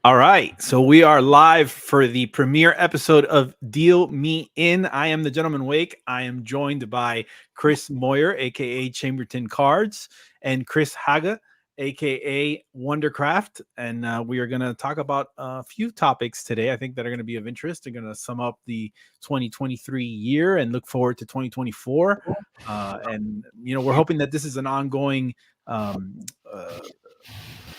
All right, so we are live for the premiere episode of Deal Me In. I am the Gentleman Wake. I am joined by Chris Moyer, aka Chambertin Cards, and Chris Hage, aka Wondercraft. And we are going to talk about a few topics today, I think, that are going to be of interest. They're going to sum up the 2023 year and look forward to 2024. We're hoping that this is an ongoing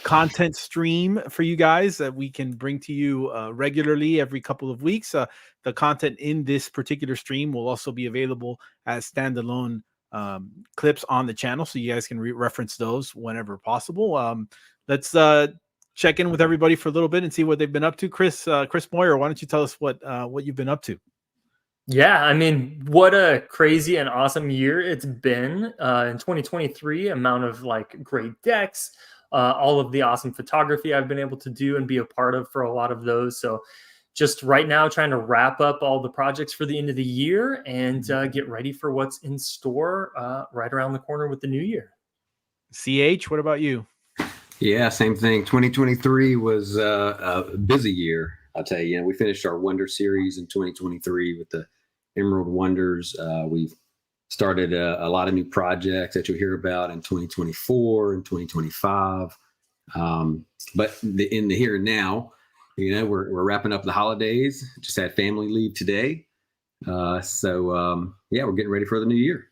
content stream for you guys that we can bring to you regularly every couple of weeks. The content in this particular stream will also be available as standalone clips on the channel, so you guys can reference those whenever possible. Let's check in with everybody for a little bit and see what they've been up to. Chris Moyer, why don't you tell us what you've been up to? Yeah, I mean, what a crazy and awesome year it's been in 2023. Amount of great decks, all of the awesome photography I've been able to do and be a part of for a lot of those. So just right now trying to wrap up all the projects for the end of the year and get ready for what's in store right around the corner with the new year. CH, what about you? Yeah, same thing. 2023 was a busy year. I'll tell you, we finished our Wonder series in 2023 with the Emerald Wonders. We've started a lot of new projects that you'll hear about in 2024 and 2025. But in the here and now, we're wrapping up the holidays. Just had family leave today. We're getting ready for the new year.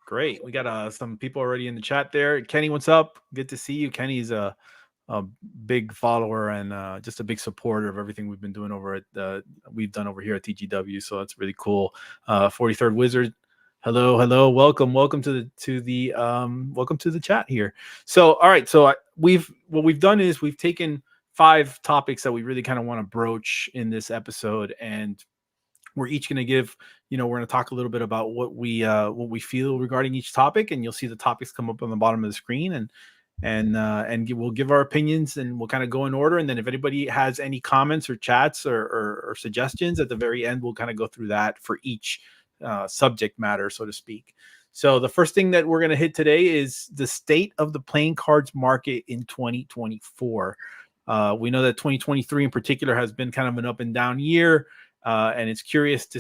Great. We got some people already in the chat there. Kenny, what's up? Good to see you. Kenny's a big follower and just a big supporter of everything we've been doing we've done over here at TGW. So that's really cool. 43rd Wizard. Hello. Welcome to the chat here. So, all right. So what we've done is we've taken 5 topics that we really kind of want to broach in this episode, and we're each going to give, we're going to talk a little bit about what we feel regarding each topic, and you'll see the topics come up on the bottom of the screen, and we'll give our opinions, and we'll kind of go in order. And then if anybody has any comments or chats or suggestions at the very end, we'll kind of go through that for each subject matter, so to speak. So the first thing that we're going to hit today is the state of the playing cards market in 2024. We know that 2023 in particular has been kind of an up and down year. And it's curious to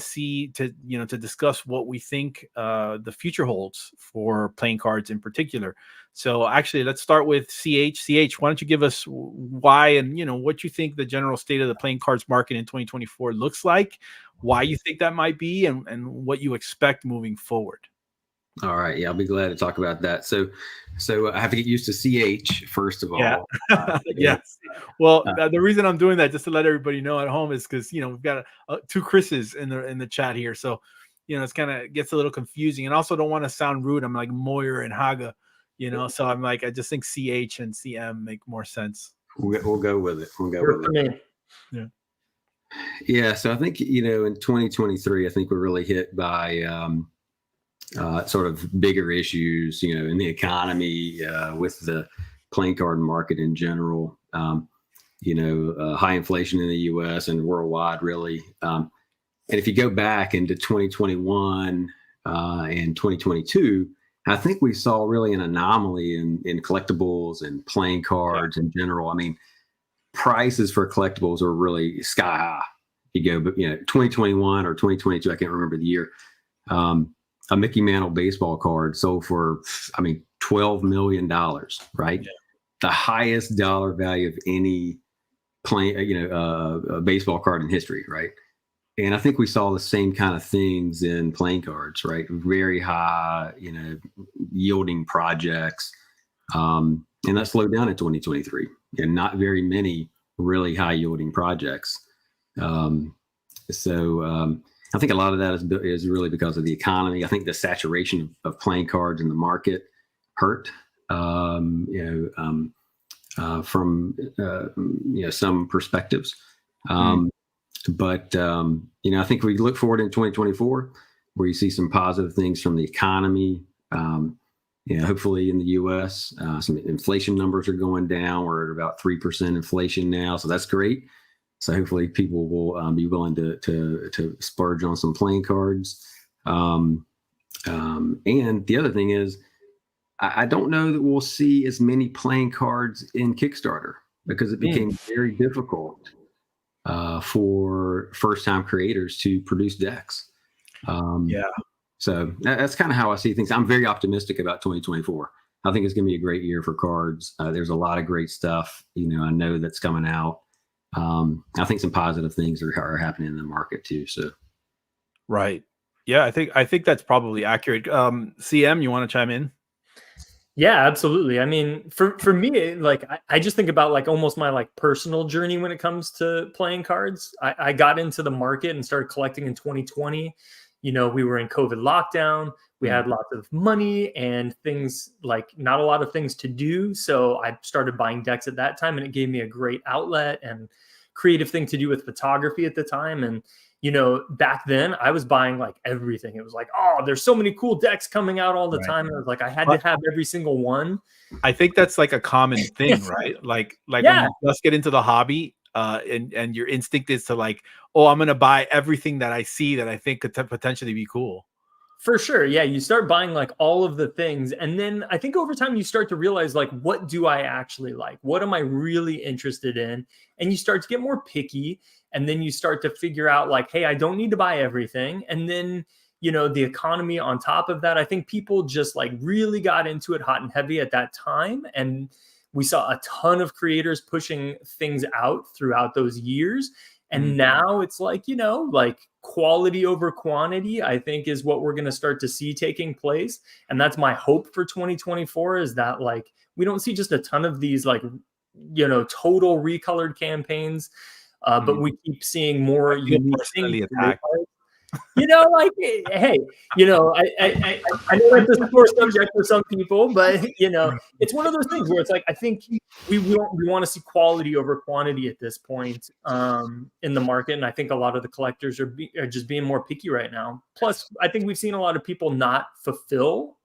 discuss what we think the future holds for playing cards in particular. So actually, let's start with CH. CH, why don't you give us why and what you think the general state of the playing cards market in 2024 looks like, why you think that might be, and what you expect moving forward. All right. Yeah, I'll be glad to talk about that. So I have to get used to CH first of all. Yeah. Yes. Well, the reason I'm doing that, just to let everybody know at home, is because we've got 2 Chris's in the chat here, so it's kind of gets a little confusing, and also don't want to sound rude. I'm like Moyer and Hage, so I'm like, I just think CH and CM make more sense. We'll go with it. Yeah. Yeah. So I think in 2023, I think we're really hit by sort of bigger issues, in the economy, with the playing card market in general, high inflation in the U.S. and worldwide, really. And if you go back into 2021 and 2022, I think we saw really an anomaly in collectibles and playing cards in general. I mean, prices for collectibles are really sky high. You go, 2021 or 2022, I can't remember the year. A Mickey Mantle baseball card sold for, $12 million, right? Yeah. The highest dollar value of any a baseball card in history, right? And I think we saw the same kind of things in playing cards, right? Very high, yielding projects. And that slowed down in 2023. And not very many really high yielding projects. I think a lot of that is really because of the economy. I think the saturation of playing cards in the market hurt, from some perspectives. But I think we look forward in 2024 where you see some positive things from the economy. Hopefully in the U.S., some inflation numbers are going down. We're at about 3% inflation now, so that's great. So hopefully people will be willing to splurge on some playing cards. And the other thing is, I don't know that we'll see as many playing cards in Kickstarter. because it became very difficult for first-time creators to produce decks. Yeah. So that's kind of how I see things. I'm very optimistic about 2024. I think it's going to be a great year for cards. There's a lot of great stuff, I know that's coming out. I think some positive things are happening in the market too. So, right. Yeah, I think that's probably accurate. CM, you want to chime in? Yeah, absolutely. I mean, for me, like I just think about like almost my like personal journey when it comes to playing cards. I got into the market and started collecting in 2020. We were in COVID lockdown. We had lots of money and things, like not a lot of things to do. So I started buying decks at that time, and it gave me a great outlet and creative thing to do with photography at the time. And back then I was buying like everything. It was like, oh, there's so many cool decks coming out all the time. And it was like, I had to have every single one. I think that's like a common thing, right? Like when you just get into the hobby, and your instinct is to like, oh, I'm going to buy everything that I see that I think could potentially be cool. For sure. Yeah. You start buying like all of the things. And then I think over time you start to realize like, what do I actually like? What am I really interested in? And you start to get more picky. And then you start to figure out like, hey, I don't need to buy everything. And then, the economy on top of that, I think people just like really got into it hot and heavy at that time. And we saw a ton of creators pushing things out throughout those years. And now it's like, like quality over quantity, I think is what we're going to start to see taking place. And that's my hope for 2024, is that like, we don't see just a ton of these like, total recolored campaigns, but we keep seeing more unique things. Like, hey, I know that's a sore subject for some people, but it's one of those things where it's like, I think we want to see quality over quantity at this point in the market, and I think a lot of the collectors are just being more picky right now. Plus, I think we've seen a lot of people not fulfill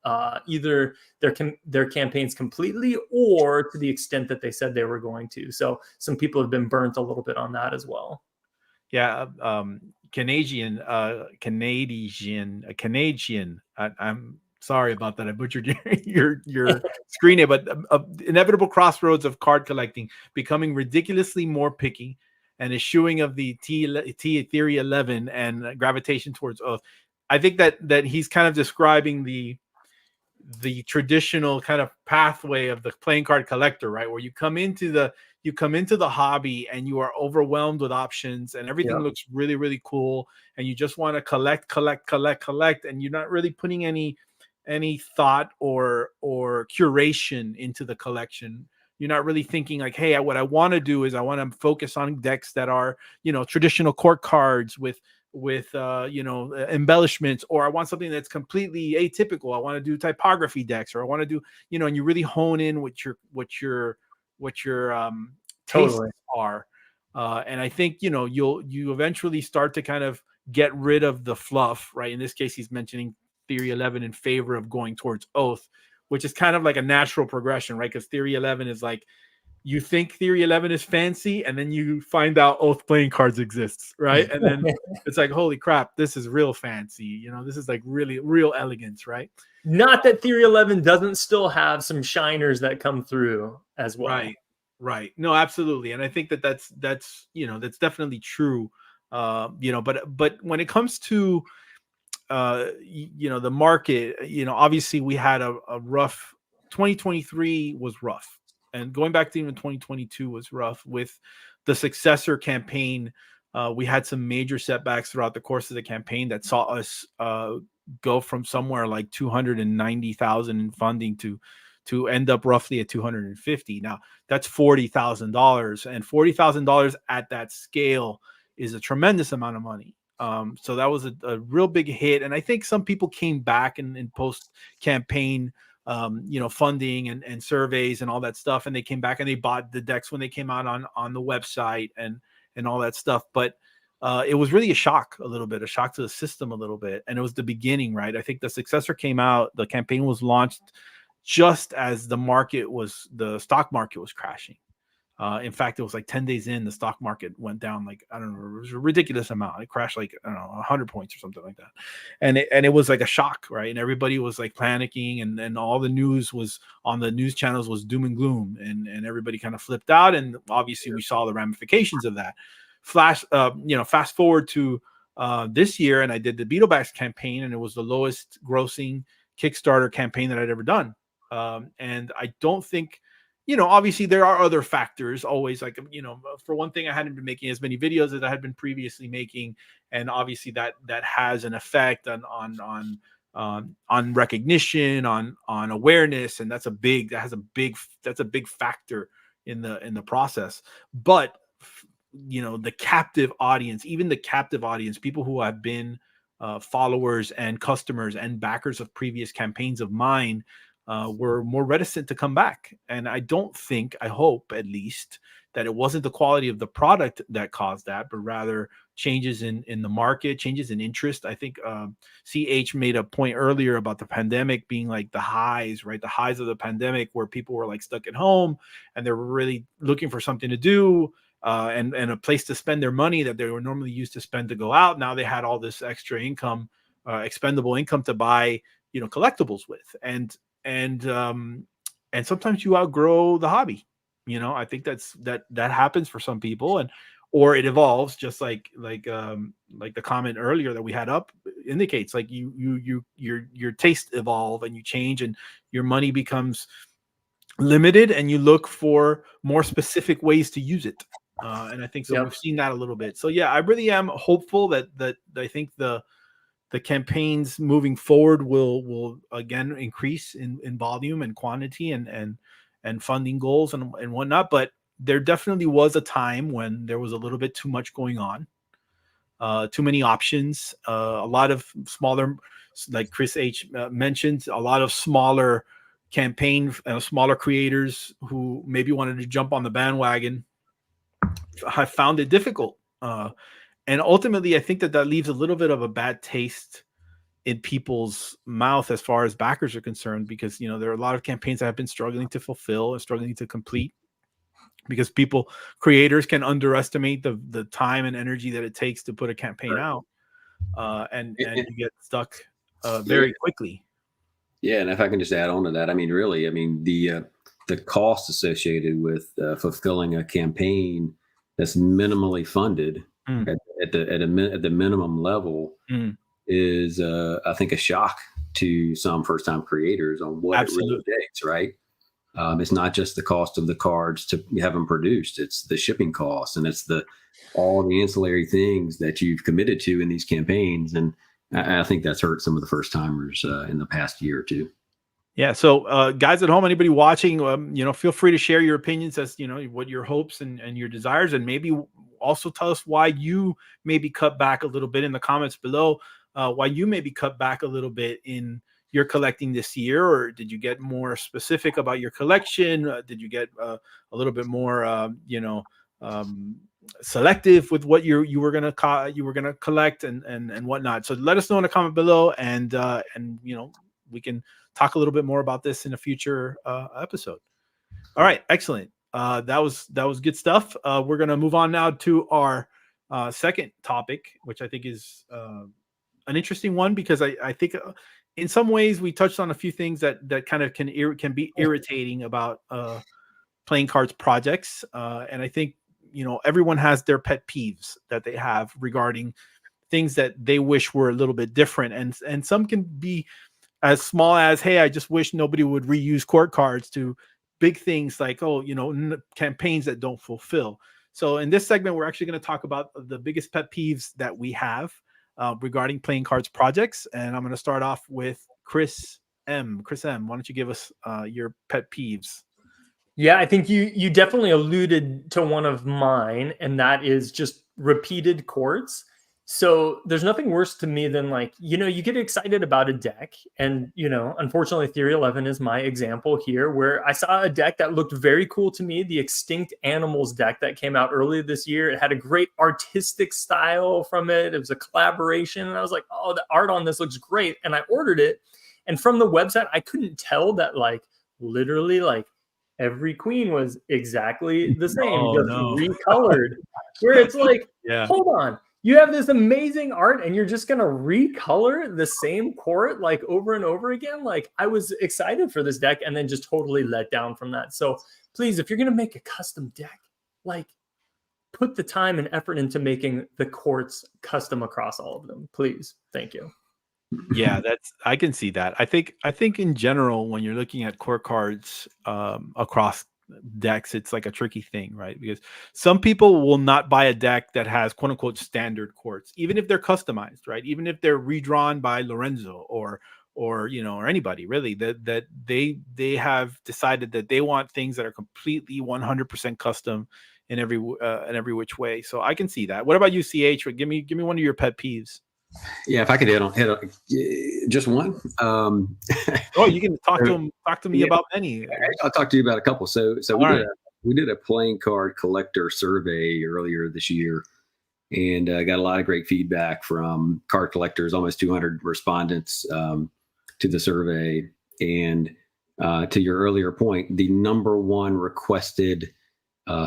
either their campaigns completely or to the extent that they said they were going to. So some people have been burnt a little bit on that as well. Yeah, Canadian. I'm sorry about that. I butchered your screen name, but inevitable crossroads of card collecting, becoming ridiculously more picky, and eschewing of the T Theory 11 and gravitation towards Oath. I think that he's kind of describing the traditional kind of pathway of the playing card collector, right? Where you come into the hobby and you are overwhelmed with options and everything looks really, really cool. And you just want to collect. And you're not really putting any thought or curation into the collection. You're not really thinking like, hey, what I want to do is I want to focus on decks that are, traditional court cards with embellishments, or I want something that's completely atypical. I want to do typography decks, or I want to do, and you really hone in what your tastes are. And I think, you eventually start to kind of get rid of the fluff, right? In this case, he's mentioning Theory 11 in favor of going towards Oath, which is kind of like a natural progression, right? Because Theory 11 is like, you think Theory 11 is fancy, and then you find out Oath playing cards exists, right? And then it's like, holy crap, this is real fancy. This is like really real elegance, right? Not that Theory 11 doesn't still have some shiners that come through as well. Right. No, absolutely. And I think that's definitely true. But when it comes to, the market, obviously we had a rough 2023 was rough. And going back to even 2022 was rough with the successor campaign. We had some major setbacks throughout the course of the campaign that saw us go from somewhere like 290,000 in funding to end up roughly at 250. Now that's $40,000, and $40,000 at that scale is a tremendous amount of money. So that was a real big hit. And I think some people came back in post campaign, funding and surveys and all that stuff. And they came back and they bought the decks when they came out on the website and all that stuff. But it was really a shock to the system a little bit. And it was the beginning, right? I think the successor came out, the campaign was launched just as the stock market was crashing. In fact, it was like 10 days in, the stock market went down like, I don't know, it was a ridiculous amount. It crashed like, I don't know, 100 points or something like that. And it was like a shock, right? And everybody was like panicking, and all the news was on the news channels was doom and gloom, and everybody kind of flipped out. And obviously we saw the ramifications of that. Fast forward to this year, and I did the Beetlebags campaign, and it was the lowest grossing Kickstarter campaign that I'd ever done. And I don't think, obviously there are other factors always, like, for one thing, I hadn't been making as many videos as I had been previously making. And obviously that has an effect on recognition, on awareness. And that's a big factor in the process. But, the captive audience, people who have been followers and customers and backers of previous campaigns of mine, were more reticent to come back. And I hope at least, that it wasn't the quality of the product that caused that, but rather changes in the market, changes in interest. I think CH made a point earlier about the pandemic being like the highs, right? The highs of the pandemic, where people were like stuck at home and they were really looking for something to do, and a place to spend their money that they were normally used to spend to go out. Now they had all this extra income, expendable income to buy, collectibles with. And sometimes you outgrow the hobby. I think that happens for some people, or it evolves, just like the comment earlier that we had up indicates, like your taste evolve and you change, and your money becomes limited, and you look for more specific ways to use it. And I think so. Yep. We've seen that a little bit. So yeah, I really am hopeful that I think the campaigns moving forward will again increase in volume and quantity and funding goals and whatnot. But there definitely was a time when there was a little bit too much going on, too many options, a lot of smaller, like Chris H mentioned, a lot of smaller smaller creators who maybe wanted to jump on the bandwagon. I found it difficult. And ultimately, I think that leaves a little bit of a bad taste in people's mouth as far as backers are concerned, because, there are a lot of campaigns that have been struggling to fulfill and struggling to complete, because creators can underestimate the time and energy that it takes to put a campaign out. And you get stuck very quickly. Yeah. And if I can just add on to that, the cost associated with fulfilling a campaign that's minimally funded at the minimum level is, I think, a shock to some first-time creators on what Absolutely. It really takes, right? It's not just the cost of the cards to have them produced; it's the shipping costs, and it's all the ancillary things that you've committed to in these campaigns. And I think that's hurt some of the first-timers in the past year or two. Yeah. So guys at home, anybody watching, feel free to share your opinions as, what your hopes and your desires, and maybe also tell us why you maybe cut back a little bit in the comments below, why you maybe cut back a little bit in your collecting this year, or did you get more specific about your collection? Did you get a little bit more, selective with what you were gonna collect and whatnot? So let us know in the comment below, and we can talk a little bit more about this in a future episode. All right, excellent. That was good stuff. We're gonna move on now to our second topic, which I think is an interesting one, because I think in some ways we touched on a few things that kind of can be irritating about playing cards projects, and I think everyone has their pet peeves that they have regarding things that they wish were a little bit different, and some can be as small as, hey, I just wish nobody would reuse court cards, to big things like, campaigns that don't fulfill. So in this segment, we're actually going to talk about the biggest pet peeves that we have regarding playing cards projects. And I'm going to start off with Chris M. Chris M., why don't you give us your pet peeves? Yeah, I think you definitely alluded to one of mine, and that is just repeated courts. So there's nothing worse to me than, like, you get excited about a deck, and, unfortunately Theory 11 is my example here, where I saw a deck that looked very cool to me, the Extinct Animals deck that came out earlier this year. It had a great artistic style from it. It was a collaboration, and I was like, oh, the art on this looks great. And I ordered it, and from the website, I couldn't tell that, like, literally, like, every queen was exactly the same, Oh, just no. recolored. Where it's like, Yeah. hold on, you have this amazing art and you're just gonna recolor the same court like over and over again. Like, I was excited for this deck and then just totally let down from that. So please, if you're gonna make a custom deck, like, put the time and effort into making the courts custom across all of them, please. Thank you. Yeah, I can see that. I think in general, when you're looking at core cards across decks, it's like a tricky thing, right? Because some people will not buy a deck that has quote unquote standard courts, even if they're customized, right? Even if they're redrawn by Lorenzo or or anybody really, that they have decided that they want things that are completely 100% custom in every which way. So I can see that. What about you, CH? Give me one of your pet peeves. Yeah, if I could hit on just one. Oh, you can talk to me about any. I'll talk to you about a couple. So All we did a playing card collector survey earlier this year, and got a lot of great feedback from card collectors. Almost 200 respondents to the survey. And to your earlier point, the number one requested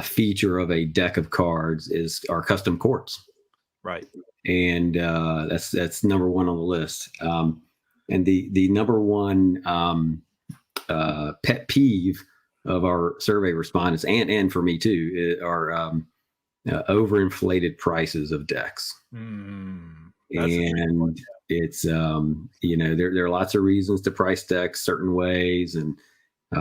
feature of a deck of cards is our custom courts. Right. And that's number one on the list. And the number one pet peeve of our survey respondents, and for me too, are overinflated prices of decks. And it's there are lots of reasons to price decks certain ways, and but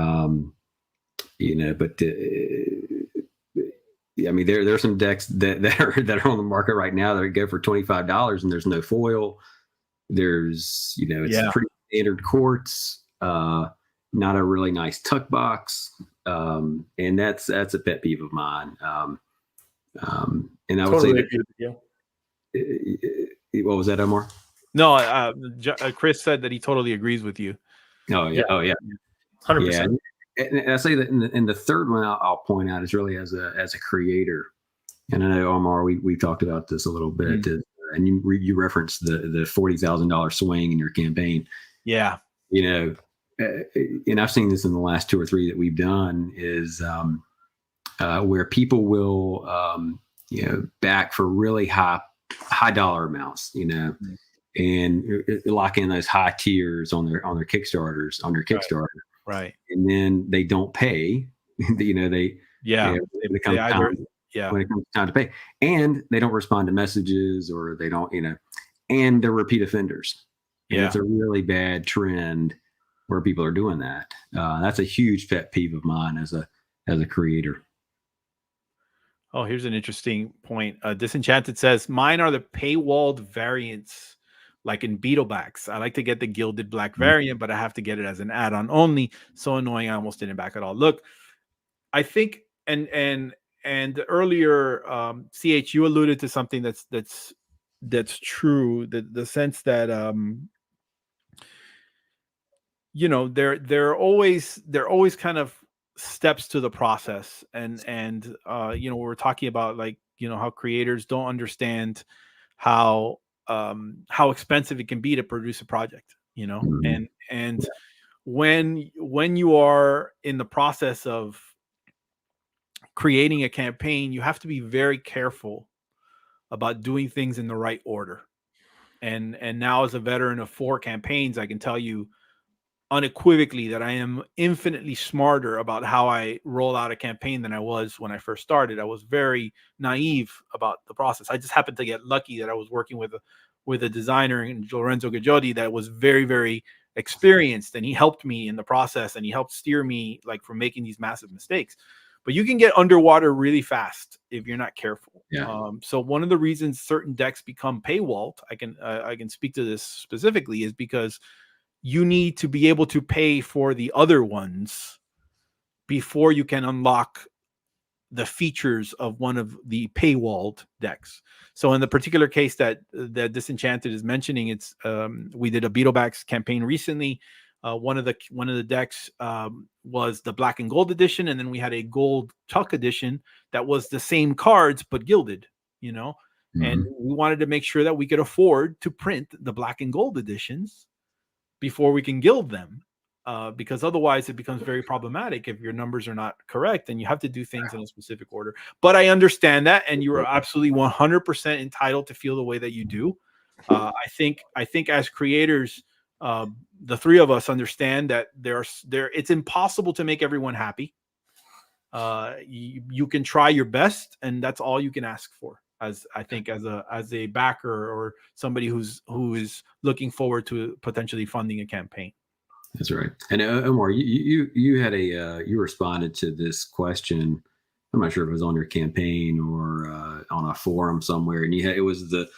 I mean, there are some decks that are on the market right now that go for $25, and there's no foil. There's it's pretty standard quartz, not a really nice tuck box, and that's a pet peeve of mine. And I would say what was that, Omar? No, Chris said that he totally agrees with you. Oh yeah, 100%. And I say that in the third one, I'll point out is really as a creator. And I know, Omar, we talked about this a little bit, and you referenced the $40,000 swing in your campaign. Yeah, and I've seen this in the last 2 or 3 that we've done is where people will back for really high dollar amounts, and lock in those high tiers on their Kickstarters on their Kickstarter. Right. And then they don't pay. When it comes time to pay, and they don't respond to messages, or they don't, and they're repeat offenders. And it's a really bad trend where people are doing that. That's a huge pet peeve of mine as a creator. Oh, here's an interesting point. Disenchanted says, mine are the paywalled variants, like in Beetlebacks. I like to get the gilded black variant, but I have to get it as an add-on only. So annoying, I almost didn't back at all. Look, I think, and earlier, CH, you alluded to something that's true. The sense that there are always kind of steps to the process, and we're talking about, like, how creators don't understand how expensive it can be to produce a project, and when you are in the process of creating a campaign, you have to be very careful about doing things in the right order. And now, as a veteran of 4 campaigns, I can tell you unequivocally that I am infinitely smarter about how I roll out a campaign than I was when I first started. I was very naive about the process. I just happened to get lucky that I was working with a designer in Lorenzo Gaggiotti that was very, very experienced, and he helped me in the process, and he helped steer me, like, from making these massive mistakes. But you can get underwater really fast if you're not careful. So one of the reasons certain decks become paywalled, I can speak to this specifically, is because you need to be able to pay for the other ones before you can unlock the features of one of the paywalled decks. So in the particular case that Disenchanted is mentioning, it's we did a Beetlebacks campaign recently. One of the decks was the black and gold edition, and then we had a gold tuck edition that was the same cards but gilded, and we wanted to make sure that we could afford to print the black and gold editions before we can gild them. because otherwise it becomes very problematic if your numbers are not correct and you have to do things in a specific order. But I understand that, and you are absolutely 100% entitled to feel the way that you do. I think as creators, the three of us understand that it's impossible to make everyone happy. You can try your best, and that's all you can ask for. As a backer or somebody who is looking forward to potentially funding a campaign. That's right. And Omar, you had you responded to this question. I'm not sure if it was on your campaign or on a forum somewhere, and it was the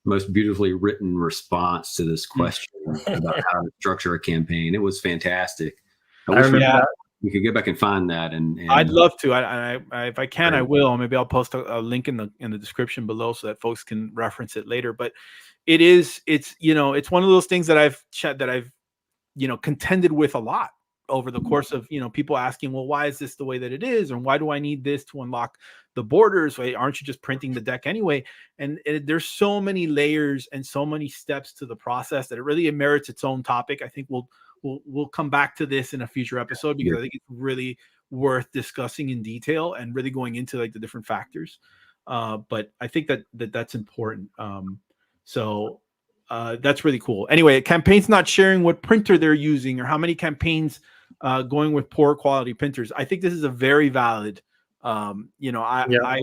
most beautifully written response to this question about how to structure a campaign. It was fantastic. I wish we could go back and find that. And I'd love to. I if I can, I will. Maybe I'll post a link in the description below so that folks can reference it later. But it's one of those things that I've contended with a lot over the course of, people asking, well, why is this the way that it is? And why do I need this to unlock the borders? Wait, aren't you just printing the deck anyway? And there's so many layers and so many steps to the process that it merits its own topic. I think we'll come back to this in a future episode, because I think it's really worth discussing in detail and really going into like the different factors. But I think that's important. So that's really cool. Anyway, campaigns not sharing what printer they're using or how many campaigns going with poor quality printers. I think this is a very valid. I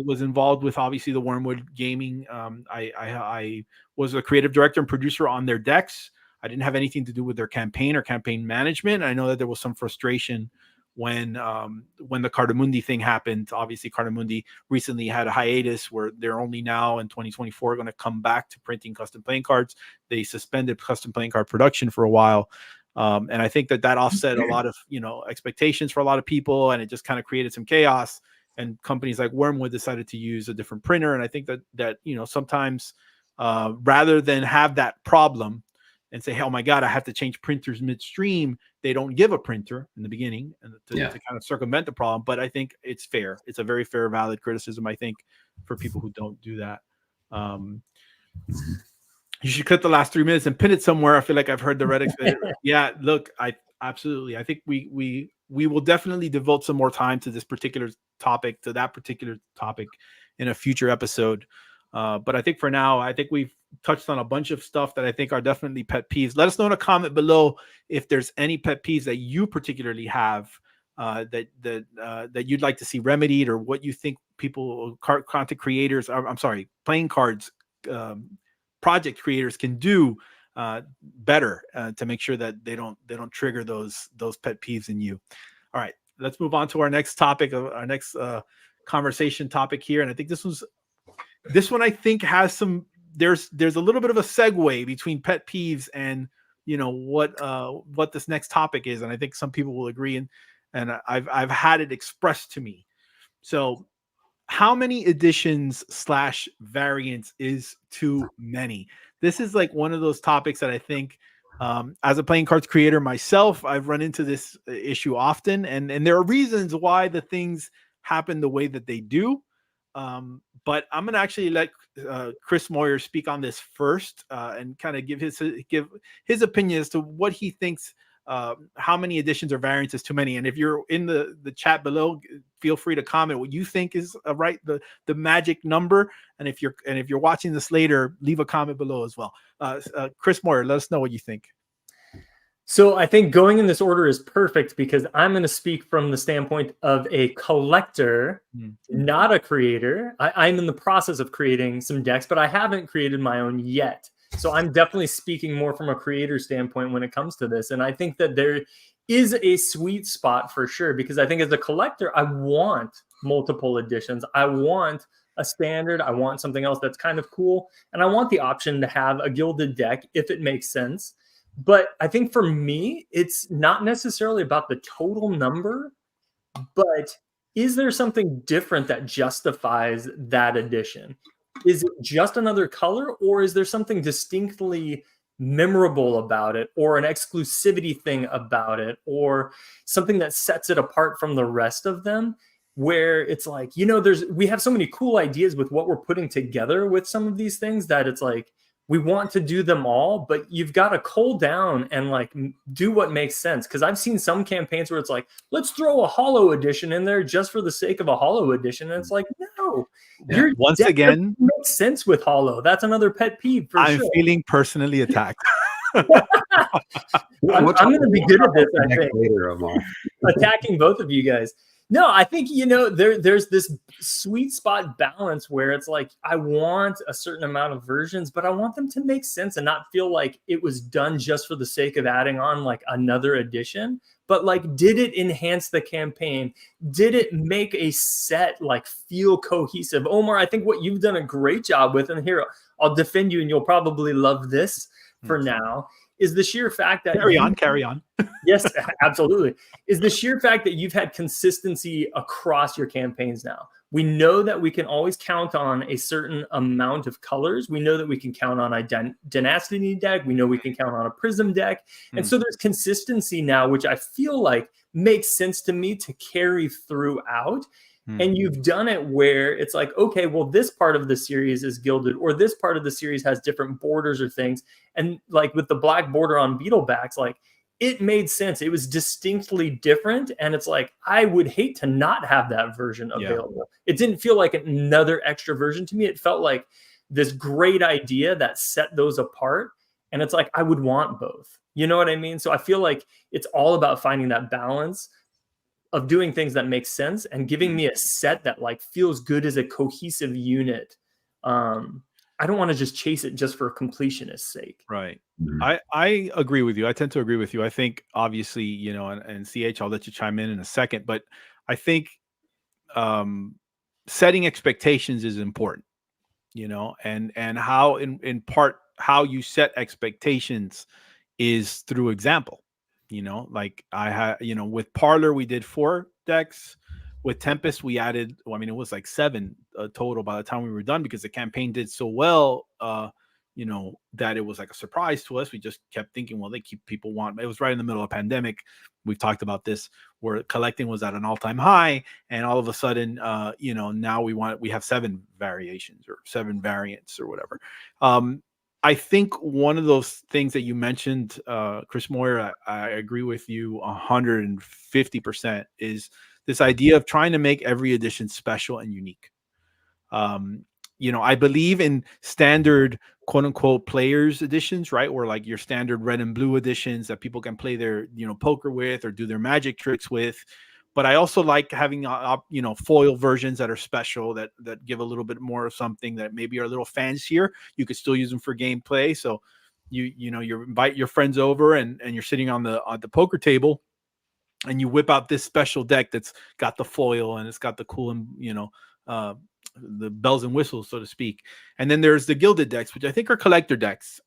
was involved with obviously the Wormwood Gaming. I was a creative director and producer on their decks. I didn't have anything to do with their campaign or campaign management. I know that there was some frustration when the Cardamundi thing happened. Obviously, Cardamundi recently had a hiatus where they're only now in 2024 going to come back to printing custom playing cards. They suspended custom playing card production for a while. And I think that offset a lot of, expectations for a lot of people, and it just kind of created some chaos. And companies like Wormwood decided to use a different printer. And I think that sometimes rather than have that problem and say, hey, oh my God, I have to change printers midstream, they don't give a printer in the beginning to kind of circumvent the problem. But I think it's fair. It's a very fair, valid criticism, I think, for people who don't do that. You should cut the last 3 minutes and pin it somewhere. I feel like I've heard the Reddit. Yeah, look, I think we will definitely devote some more time to that particular topic in a future episode. But I think for now, I think we've touched on a bunch of stuff that I think are definitely pet peeves. Let us know in a comment below if there's any pet peeves that you particularly have that you'd like to see remedied, or what you think content creators, playing cards project creators can do better to make sure that they don't trigger those pet peeves in you. All right, let's move on to our next topic, our next conversation topic here. And I think this one I think has some, there's a little bit of a segue between pet peeves and what this next topic is, and I think some people will agree, and I've had it expressed to me. So how many editions / variants is too many? This is like one of those topics that I think as a playing cards creator myself, I've run into this issue often, and there are reasons why the things happen the way that they do. But I'm going to actually let Chris Moyer speak on this first and kind of give his opinion as to what he thinks, how many editions or variants is too many. And if you're in the chat below, feel free to comment what you think is the magic number. And if you're watching this later, leave a comment below as well. Chris Moyer, let us know what you think. So I think going in this order is perfect, because I'm going to speak from the standpoint of a collector, not a creator. I'm in the process of creating some decks, but I haven't created my own yet. So I'm definitely speaking more from a creator standpoint when it comes to this. And I think that there is a sweet spot for sure, because I think as a collector, I want multiple editions. I want a standard. I want something else that's kind of cool. And I want the option to have a gilded deck if it makes sense. But I think for me, it's not necessarily about the total number, but is there something different that justifies that edition? Is it just another color, or is there something distinctly memorable about it, or an exclusivity thing about it, or something that sets it apart from the rest of them, where it's like, we have so many cool ideas with what we're putting together with some of these things that it's like, we want to do them all, but you've got to cool down and like do what makes sense. Because I've seen some campaigns where it's like, let's throw a holo edition in there just for the sake of a holo edition, and it's like, no, Yeah. Once again, makes sense with holo. That's another pet peeve for I'm sure. feeling personally attacked. I'm going to be good at this, I think. Later, Omar. Attacking both of you guys. No, I think, you know, there's this sweet spot balance where it's like, I want a certain amount of versions, but I want them to make sense and not feel like it was done just for the sake of adding on like another edition. But like, did it enhance the campaign? Did it make a set like feel cohesive? Omar, I think what you've done a great job with, and here I'll defend you and you'll probably love this for now, is the sheer fact that carry on. Yes, absolutely. Is the sheer fact that you've had consistency across your campaigns now. We know that we can always count on a certain amount of colors. We know that we can count on a dynasty deck. We know we can count on a prism deck. And so there's consistency now, which I feel like makes sense to me to carry throughout. And you've done it where it's like, okay, well, this part of the series is gilded, or this part of the series has different borders or things. And like with the black border on Beetlebacks, like it made sense. It was distinctly different. And it's like, I would hate to not have that version available. It didn't feel like another extra version to me. It felt like this great idea that set those apart. And it's like, I would want both. You know what I mean? So I feel like it's all about finding that balance of doing things that make sense and giving me a set that like feels good as a cohesive unit. I don't want to just chase it just for completionist's sake. Right. I agree with you. I tend to agree with you. I think obviously, you know, and CH, I'll let you chime in a second, but I think setting expectations is important, you know, and how in part how you set expectations is through example. You know, like I had, you know, with Parlor, we did 4 decks. With Tempest, we added, well, I mean, it was like 7 total by the time we were done because the campaign did so well, you know, that it was like a surprise to us. We just kept thinking, well, people want, it was right in the middle of a pandemic. We've talked about this where collecting was at an all-time high. And all of a sudden, you know, now we have 7 variations or 7 variants or whatever. I think one of those things that you mentioned, Chris Moyer, I agree with you 150%, is this idea of trying to make every edition special and unique. You know, I believe in standard quote unquote players editions, right? Or like your standard red and blue editions that people can play their, you know, poker with or do their magic tricks with. But I also like having, you know, foil versions that are special that give a little bit more of something that maybe are a little fancier. You could still use them for gameplay. So you know, you invite your friends over and you're sitting on the poker table and you whip out this special deck that's got the foil and it's got the cool, you know, the bells and whistles, so to speak. And then there's the gilded decks, which I think are collector decks.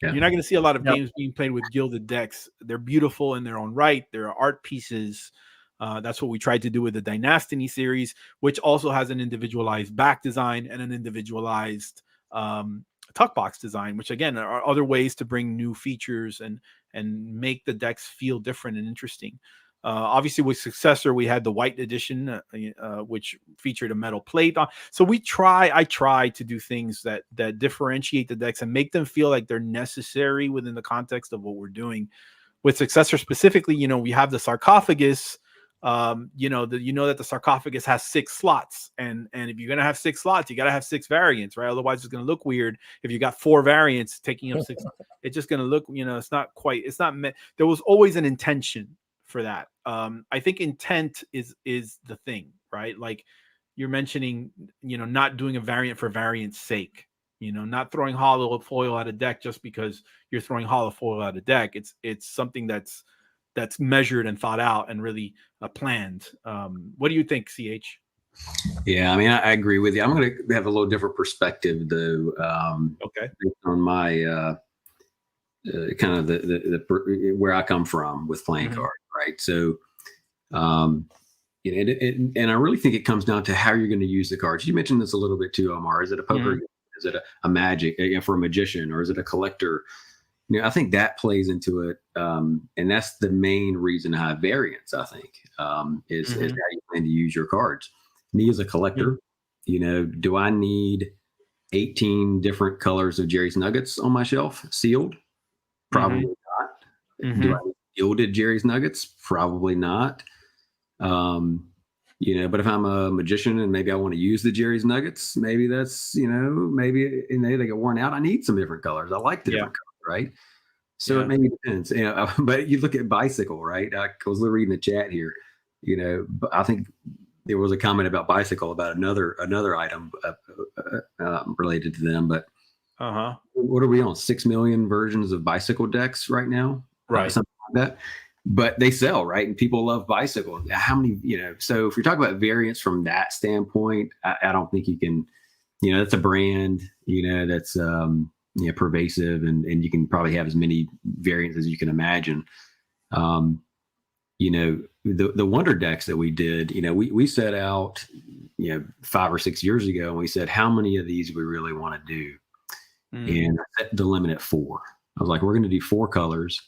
Yeah. You're not going to see a lot of games being played with gilded decks. They're beautiful in their own right. They're art pieces. That's what we tried to do with the Dynasty series, which also has an individualized back design and an individualized tuck box design, which again are other ways to bring new features and make the decks feel different and interesting. Obviously with Successor, we had the white edition, which featured a metal plate on. So I try to do things that differentiate the decks and make them feel like they're necessary within the context of what we're doing. With Successor specifically, you know, we have the sarcophagus. You know that the sarcophagus has 6 slots, and if you're gonna have 6 slots, you gotta have 6 variants, right? Otherwise, it's gonna look weird if you got 4 variants taking up 6. It's just gonna look, you know, it's not quite. It's not. There was always an intention for that. I think intent is the thing, right? Like you're mentioning, you know, not doing a variant for variant's sake. You know, not throwing hollow foil at a deck just because you're throwing hollow foil at a deck. It's something that's measured and thought out and really planned. What do you think, CH? Yeah, I mean, I agree with you. I'm going to have a little different perspective, though. Okay. On my kind of the where I come from with playing cards, right? So, and I really think it comes down to how you're going to use the cards. You mentioned this a little bit too, Omar. Is it a poker? Is it a magic for a magician, or is it a collector? You know, I think that plays into it, and that's the main reason I have variants. I think is how you plan to use your cards. Me as a collector, you know, do I need 18 different colors of Jerry's Nuggets on my shelf, sealed? Probably not. Do I need gilded Jerry's Nuggets? Probably not. But if I'm a magician and maybe I want to use the Jerry's Nuggets, maybe that's, maybe they get worn out. I need some different colors. I like the different colors, right? So it maybe depends. But you look at bicycle, right? I was reading the chat here. I think there was a comment about bicycle about another item related to them. But what are we on? 6 million versions of bicycle decks right now, right? Something like that. But they sell, right? And people love bicycles. How many, so if you're talking about variants from that standpoint, I don't think you can, that's a brand, that's, pervasive and you can probably have as many variants as you can imagine. The Wonder decks that we did, we set out, 5 or 6 years ago, and we said, how many of these we really want to do? And I set the limit at 4. I was like, we're going to do 4 colors.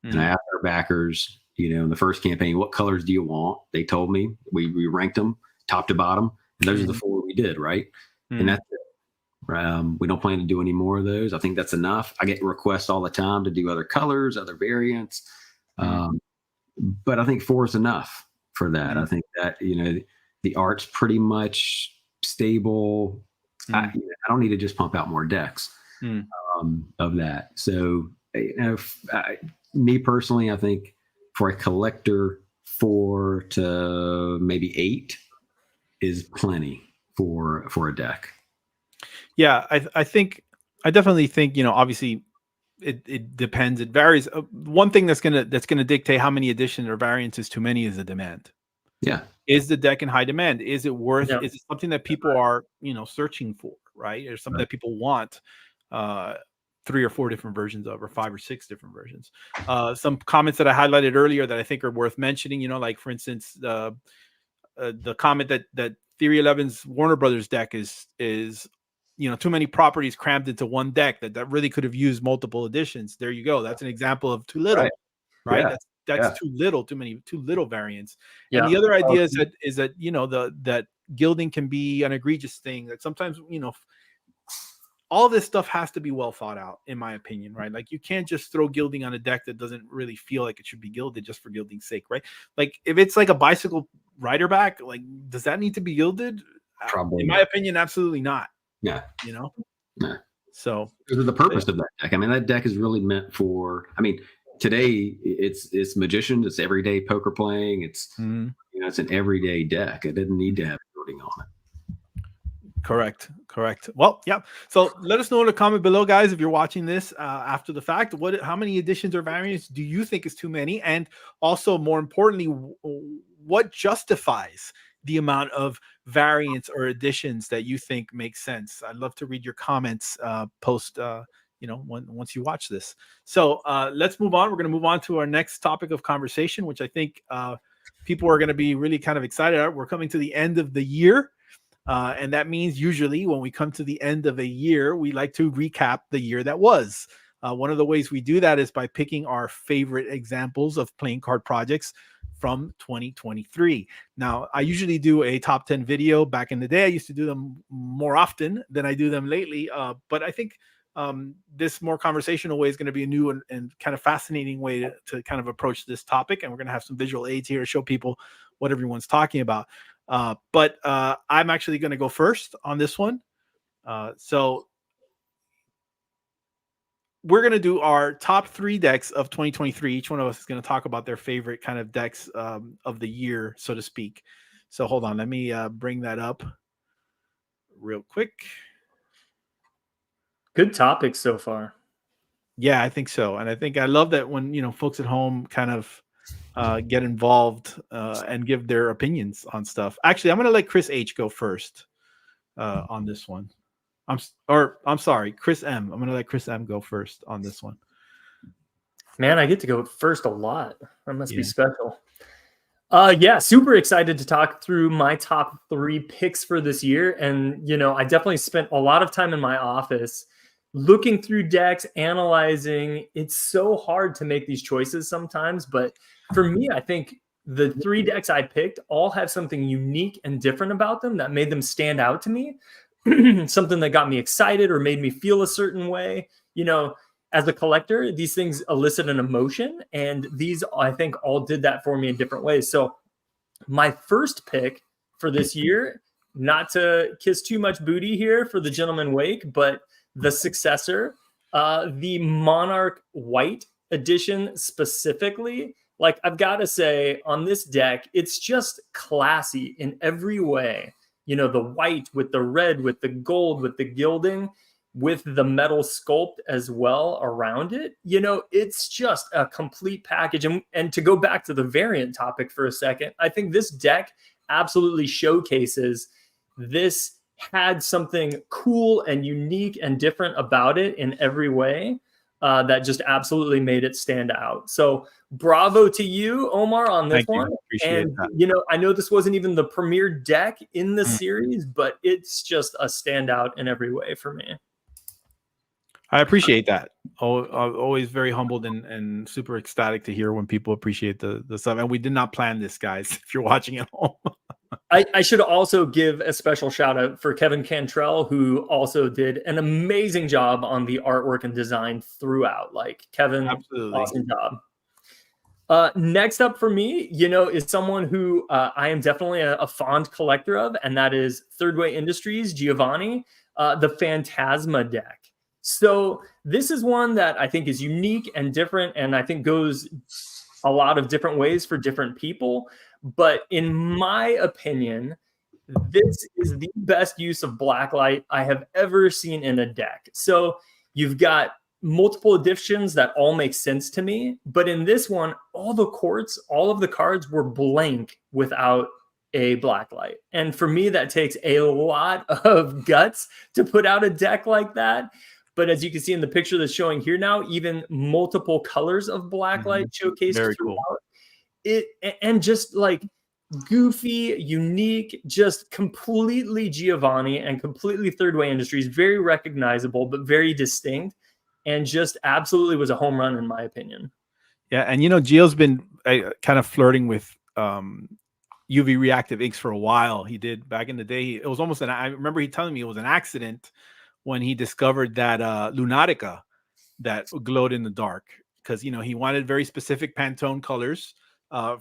And I asked our backers, in the first campaign, what colors do you want? They told me. We ranked them top to bottom, and those are the 4 we did, right? And that's it. We don't plan to do any more of those. I think that's enough. I get requests all the time to do other colors, other variants, but I think 4 is enough for that. I think that the art's pretty much stable. I don't need to just pump out more decks of that. So me personally, I think for a collector, 4 to maybe 8 is plenty for a deck. Yeah, I definitely think, obviously it depends. It varies. One thing that's gonna dictate how many editions or variants is too many is the demand. Yeah. Is the deck in high demand? Is it worth? Is it something that people are searching for? Right? Or something that people want? 3 or 4 different versions of, or 5 or 6 different versions. Some comments that I highlighted earlier that I think are worth mentioning. Like for instance, the comment that Theory 11's Warner Brothers deck is too many properties crammed into one deck that really could have used multiple editions. There you go. That's an example of too little, right? Yeah. That's too little, too little variants. Yeah. And the other idea is that that gilding can be an egregious thing, that sometimes, all this stuff has to be well thought out, in my opinion, right? Like you can't just throw gilding on a deck that doesn't really feel like it should be gilded just for gilding's sake, right? Like if it's like a bicycle rider back, like does that need to be gilded? Probably. In my opinion, absolutely not. Yeah. Yeah. So the purpose of that deck. I mean, that deck is really meant for. I mean, today it's magicians, it's everyday poker playing. It's it's an everyday deck. It didn't need to have gilding on it. Correct. Well, yeah. So let us know in the comment below, guys, if you're watching this after the fact. How many editions or variants do you think is too many? And also, more importantly, what justifies the amount of variants or additions that you think makes sense? I'd love to read your comments post once you watch this. So let's move on. We're going to move on to our next topic of conversation, which I think people are going to be really kind of excited about. We're coming to the end of the year. And that means usually when we come to the end of a year, we like to recap the year that was. One of the ways we do that is by picking our favorite examples of playing card projects from 2023. Now, I usually do a top 10 video. Back in the day, I used to do them more often than I do them lately. But I think this more conversational way is going to be a new and kind of fascinating way to kind of approach this topic. And we're going to have some visual aids here to show people what everyone's talking about. But I'm actually going to go first on this one. So we're going to do our top 3 decks of 2023. Each one of us is going to talk about their favorite kind of decks of the year, so to speak. So hold on. Let me bring that up real quick. Good topic so far. Yeah, I think so. And I think I love that when, folks at home kind of get involved and give their opinions on stuff. Actually, I'm going to let Chris H go first on this one. I'm sorry, Chris M. I'm going to let Chris M go first on this one. Man, I get to go first a lot. That must be special. Yeah, super excited to talk through my top 3 picks for this year. And, I definitely spent a lot of time in my office looking through decks, analyzing. It's so hard to make these choices sometimes. But for me, I think the 3 decks I picked all have something unique and different about them that made them stand out to me. something that got me excited or made me feel a certain way. You know, as a collector, these things elicit an emotion, and these, I think, all did that for me in different ways. So my first pick for this year, not to kiss too much booty here for the Gentleman Wake, but the successor, the Monarch White edition specifically. Like, I've got to say, on this deck, it's just classy in every way. You know, the white with the red, with the gold, with the gilding, with the metal sculpt as well around it. You know, it's just a complete package. And to go back to the variant topic for a second, I think this deck absolutely showcases this had something cool and unique and different about it in every way, that just absolutely made it stand out. So bravo to you, Omar, on this one. Appreciate and that. you know, I know this wasn't even the premier deck in the series, but it's just a standout in every way for me. I appreciate that. I'm always very humbled and super ecstatic to hear when people appreciate the stuff. And we did not plan this, guys, if you're watching at home. I should also give a special shout out for Kevin Cantrell, who also did an amazing job on the artwork and design throughout. Like, Kevin, Absolutely. awesome job. Next up for me, you know, is someone who I am definitely a fond collector of, and that is Third Way Industries, Giovanni, the Phantasma deck. So this is one that I think is unique and different, and I think goes a lot of different ways for different people. But in my opinion, this is the best use of blacklight I have ever seen in a deck. So you've got multiple editions that all make sense to me, but in this one, all of the cards were blank without a blacklight. And for me, that takes a lot of guts to put out a deck like that. But as you can see in the picture that's showing here now, even multiple colors of blacklight showcased Very throughout cool. it, and just like goofy, unique, just completely Giovanni and completely Third Way Industries, very recognizable, but very distinct, and just absolutely was a home run in my opinion. Yeah, and you know, Gio's been kind of flirting with UV reactive inks for a while. He did back in the day. It was almost I remember he telling me it was an accident when he discovered that Lunatica that glowed in the dark, because, you know, he wanted very specific Pantone colors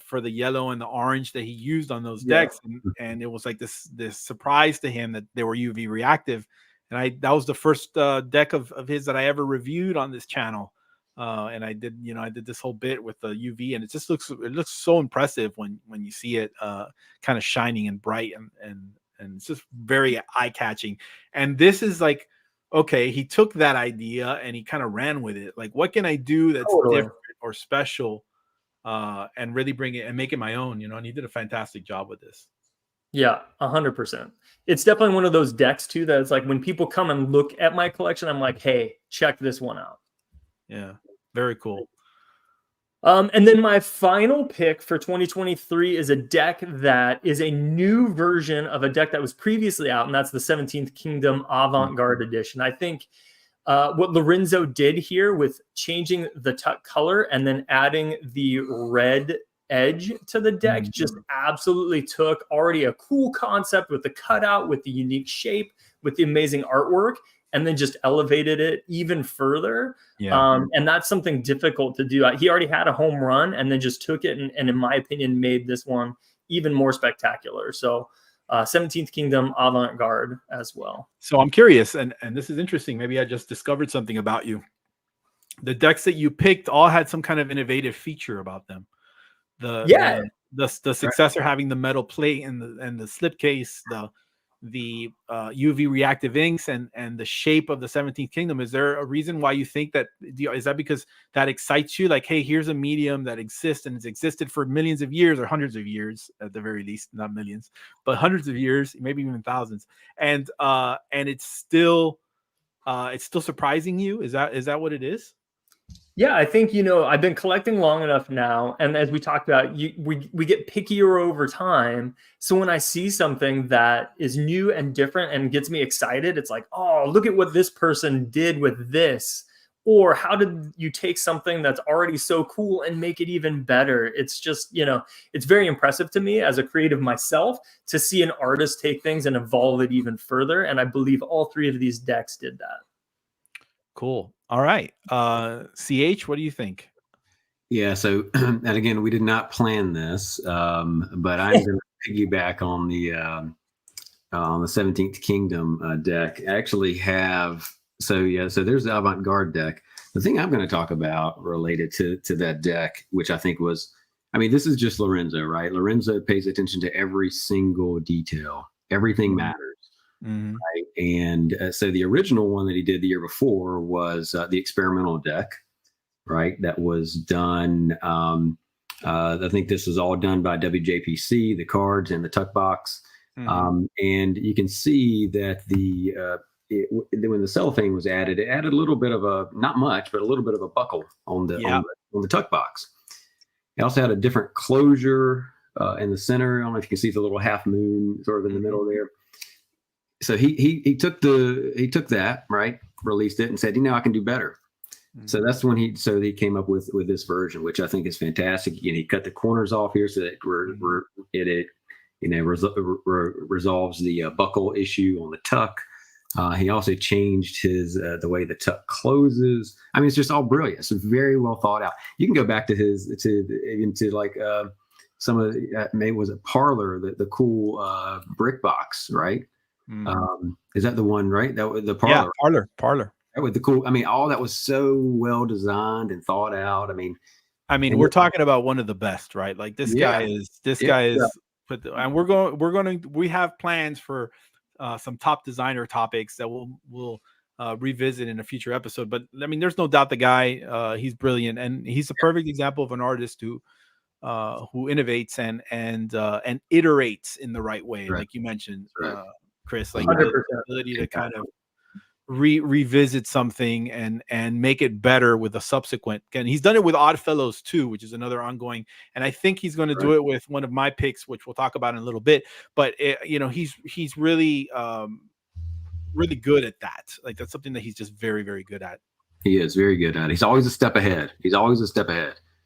for the yellow and the orange that he used on those decks, and it was like this surprise to him that they were UV reactive. And that was the first deck of his that I ever reviewed on this channel. And I did this whole bit with the UV, and it looks so impressive when you see it kind of shining and bright, and it's just very eye-catching. And this is like, okay, he took that idea and he kind of ran with it. Like, what can I do that's different or special, and really bring it and make it my own, you know? And he did a fantastic job with this. Yeah, 100%. It's definitely one of those decks too that it's like when people come and look at my collection, I'm like, hey, check this one out. Yeah, very cool. And then my final pick for 2023 is a deck that is a new version of a deck that was previously out, and that's the 17th Kingdom Avant-Garde Edition. I think what Lorenzo did here with changing the color and then adding the red edge to the deck just absolutely took already a cool concept with the cutout, with the unique shape, with the amazing artwork, and then just elevated it even further. And that's something difficult to do. He already had a home run and then just took it and in my opinion, made this one even more spectacular. So 17th Kingdom Avant-Garde as well. So I'm curious, and this is interesting. Maybe I just discovered something about you. The decks that you picked all had some kind of innovative feature about them. The successor having the metal plate and the slipcase, the UV reactive inks, and the shape of the 17th Kingdom. Is there a reason why you think that? Is that because that excites you? Like, hey, here's a medium that exists and it's existed for millions of years or hundreds of years at the very least, not millions, but hundreds of years, maybe even thousands, and it's still surprising you? Is that what it is? Yeah, I think, you know, I've been collecting long enough now, and as we talked about, we get pickier over time. So when I see something that is new and different and gets me excited, it's like, oh, look at what this person did with this. or how did you take something that's already so cool and make it even better? It's just, it's very impressive to me as a creative myself to see an artist take things and evolve it even further. And I believe all three of these decks did that. Cool. All right. CH, what do you think? Yeah. So, and again, we did not plan this, but I'm going to piggyback on the 17th Kingdom deck. I actually have. So there's the avant-garde deck. The thing I'm going to talk about related to that deck, which I think was, I mean, this is just Lorenzo, right? Lorenzo pays attention to every single detail. Everything matters. Mm-hmm. Right? And so the original one that he did the year before was the experimental deck, right? That was done. I think this was all done by WJPC, the cards and the tuck box. Mm-hmm. And you can see that when the cellophane was added, it added a little bit of not much, but a little bit of a buckle on the tuck box. It also had a different closure in the center. I don't know if you can see the little half moon sort of in the middle there. So he took that, right, released it and said, I can do better. Mm-hmm. So that's when he came up with this version, which I think is fantastic. He cut the corners off here so that it resolves the buckle issue on the tuck. He also changed the way the tuck closes. I mean, it's just all brilliant. It's very well thought out. You can go back to like some of maybe was it Parlor, the cool brick box, right? Mm. Is that the one, right? That the Parlor. Yeah, Parlor. That was the cool. I mean, all that was so well designed and thought out. I mean, we're talking about one of the best, right? Like this guy is. And we have plans for some top designer topics that we'll revisit in a future episode. But I mean, there's no doubt the guy, he's brilliant, and he's a perfect example of an artist who innovates and iterates in the right way, right. Like you mentioned, Chris, like 100%. The ability to kind of revisit something and make it better with a subsequent. And he's done it with Oddfellows too, which is another ongoing. And I think he's going to do it with one of my picks, which we'll talk about in a little bit. But he's really really good at that. Like that's something that he's just very, very good at. He is very good at it. He's always a step ahead.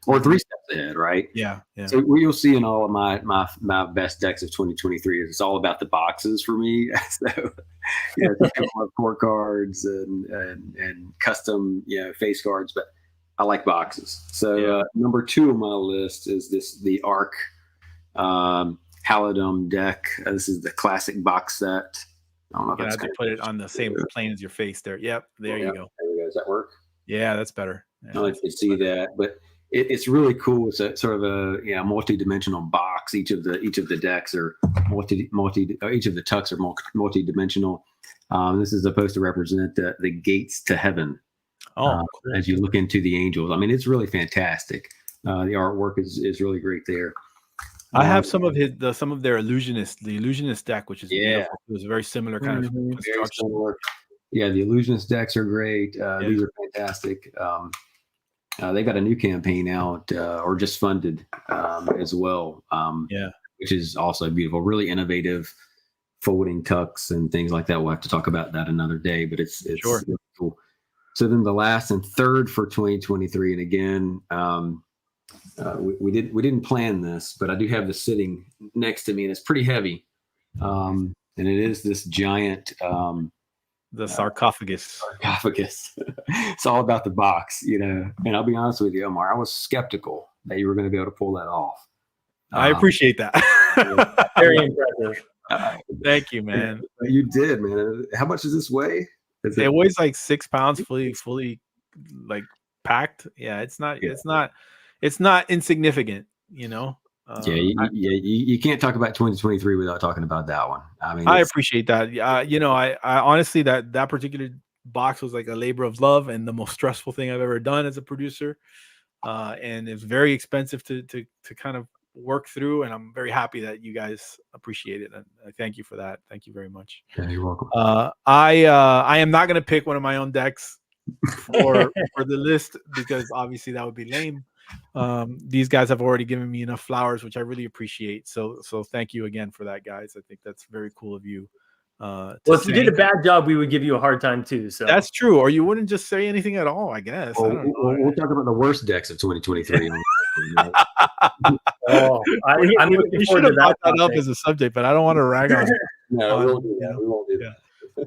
Or 3 steps ahead, right? Yeah. So what you'll see in all of my best decks of 2023 is it's all about the boxes for me. So court cards and custom face cards, but I like boxes. So number 2 on my list is the Arc Halidom deck. This is the classic box set. I don't know if I have to put it on the same plane as your face there. Yep, there you go. There we go. Does that work? Yeah, that's better. Yeah, I like to see that, but it's really cool. It's a sort of a multi-dimensional box. Each of the decks are each of the tucks are multi-dimensional. This is supposed to represent the gates to heaven. Cool. As you look into the angels. I mean, it's really fantastic. The artwork is really great there. I have some of their illusionist deck, which is beautiful. It was a very similar kind of construction. Yeah, the illusionist decks are great. These are fantastic. They've got a new campaign out or just funded as well. Which is also beautiful, really innovative folding tucks and things like that. We'll have to talk about that another day, but it's sure. Really cool. So then the last and third for 2023, and again, we didn't plan this, but I do have this sitting next to me, and it's pretty heavy. And it is this giant. The sarcophagus. It's all about the box, And I'll be honest with you, Omar, I was skeptical that you were going to be able to pull that off. I appreciate that. Very impressive. Thank you, man. You did, man. How much does this weigh? It weighs like 6 pounds, fully like packed. Yeah, it's not insignificant, You can't talk about 2023 without talking about that one. I mean, I appreciate that. I honestly that particular box was like a labor of love and the most stressful thing I've ever done as a producer. And it's very expensive to kind of work through, and I'm very happy that you guys appreciate it, and I thank you for that. Thank you very much. Yeah, you're welcome. I am not going to pick one of my own decks for the list because obviously that would be lame. These guys have already given me enough flowers, which I really appreciate. So thank you again for that, guys. I think that's very cool of you. Well, if you did a bad job, we would give you a hard time too. So that's true, or you wouldn't just say anything at all. I guess. Well, I don't know. we'll talk about the worst decks of 2023. oh, I'm looking You forward should to have brought that that up as a subject, but I don't want to rag on. No, on, we won't do that. We won't do that.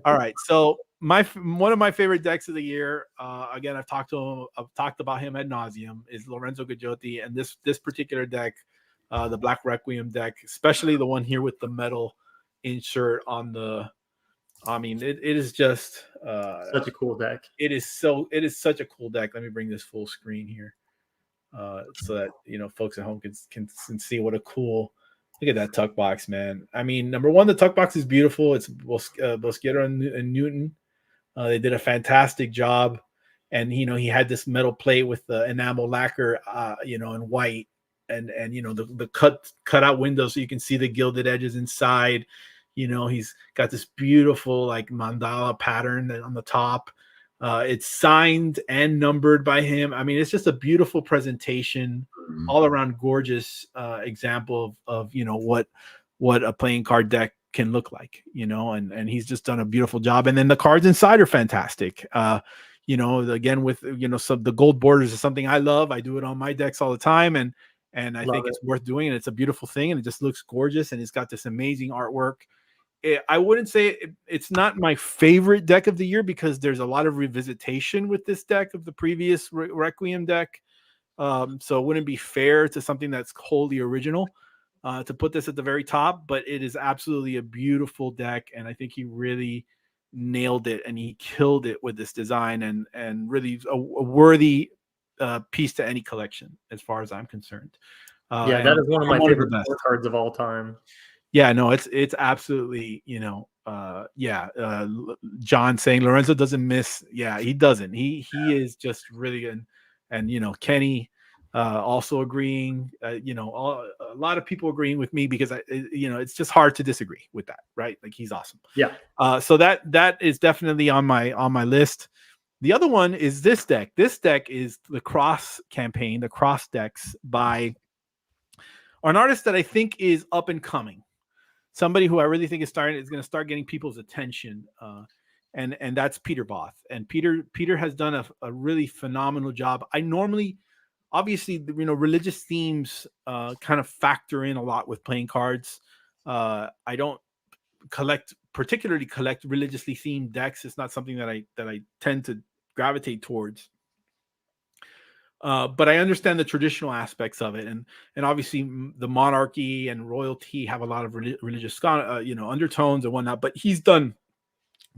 All right, so one of my favorite decks of the year, again, I've talked about him ad nauseum, is Lorenzo Gaggiotti, and this particular deck, the Black Requiem deck, especially the one here with the metal insert on the. I mean, it is just such a cool deck. It is such a cool deck. Let me bring this full screen here, so that folks at home can see what a cool. Look at that tuck box, man. I mean, number one, the tuck box is beautiful. It's Bosquero and Newton. They did a fantastic job, and he had this metal plate with the enamel lacquer, in white, and the cut out windows so you can see the gilded edges inside. He's got this beautiful like mandala pattern on the top. It's signed and numbered by him. I mean, it's just a beautiful presentation, all around gorgeous example of what a playing card deck can look like, and he's just done a beautiful job. And then the cards inside are fantastic. Again, with some the gold borders is something I love. I do it on my decks all the time, and I think it's worth doing. And it's a beautiful thing, and it just looks gorgeous, and it's got this amazing artwork. I wouldn't say it's not my favorite deck of the year because there's a lot of revisitation with this deck of the previous Requiem deck. So it wouldn't be fair to something that's wholly original to put this at the very top, but it is absolutely a beautiful deck. And I think he really nailed it, and he killed it with this design, and really a worthy piece to any collection as far as I'm concerned. That is one of my favorite cards of all time. Yeah, no, it's absolutely, John saying Lorenzo doesn't miss. Yeah, he doesn't. He is just really good. And Kenny also agreeing, a lot of people agreeing with me because it's just hard to disagree with that, right? Like, he's awesome. Yeah. So that is definitely on my list. The other one is this deck. This deck is the Cross campaign, the Cross decks by an artist that I think is up and coming. Somebody who I really think is going to start getting people's attention, and that's Peter Voth. And Peter has done a really phenomenal job. I normally, obviously, religious themes kind of factor in a lot with playing cards. I don't particularly collect religiously themed decks. It's not something that I tend to gravitate towards. But I understand the traditional aspects of it, and obviously the monarchy and royalty have a lot of religious, undertones and whatnot. But he's done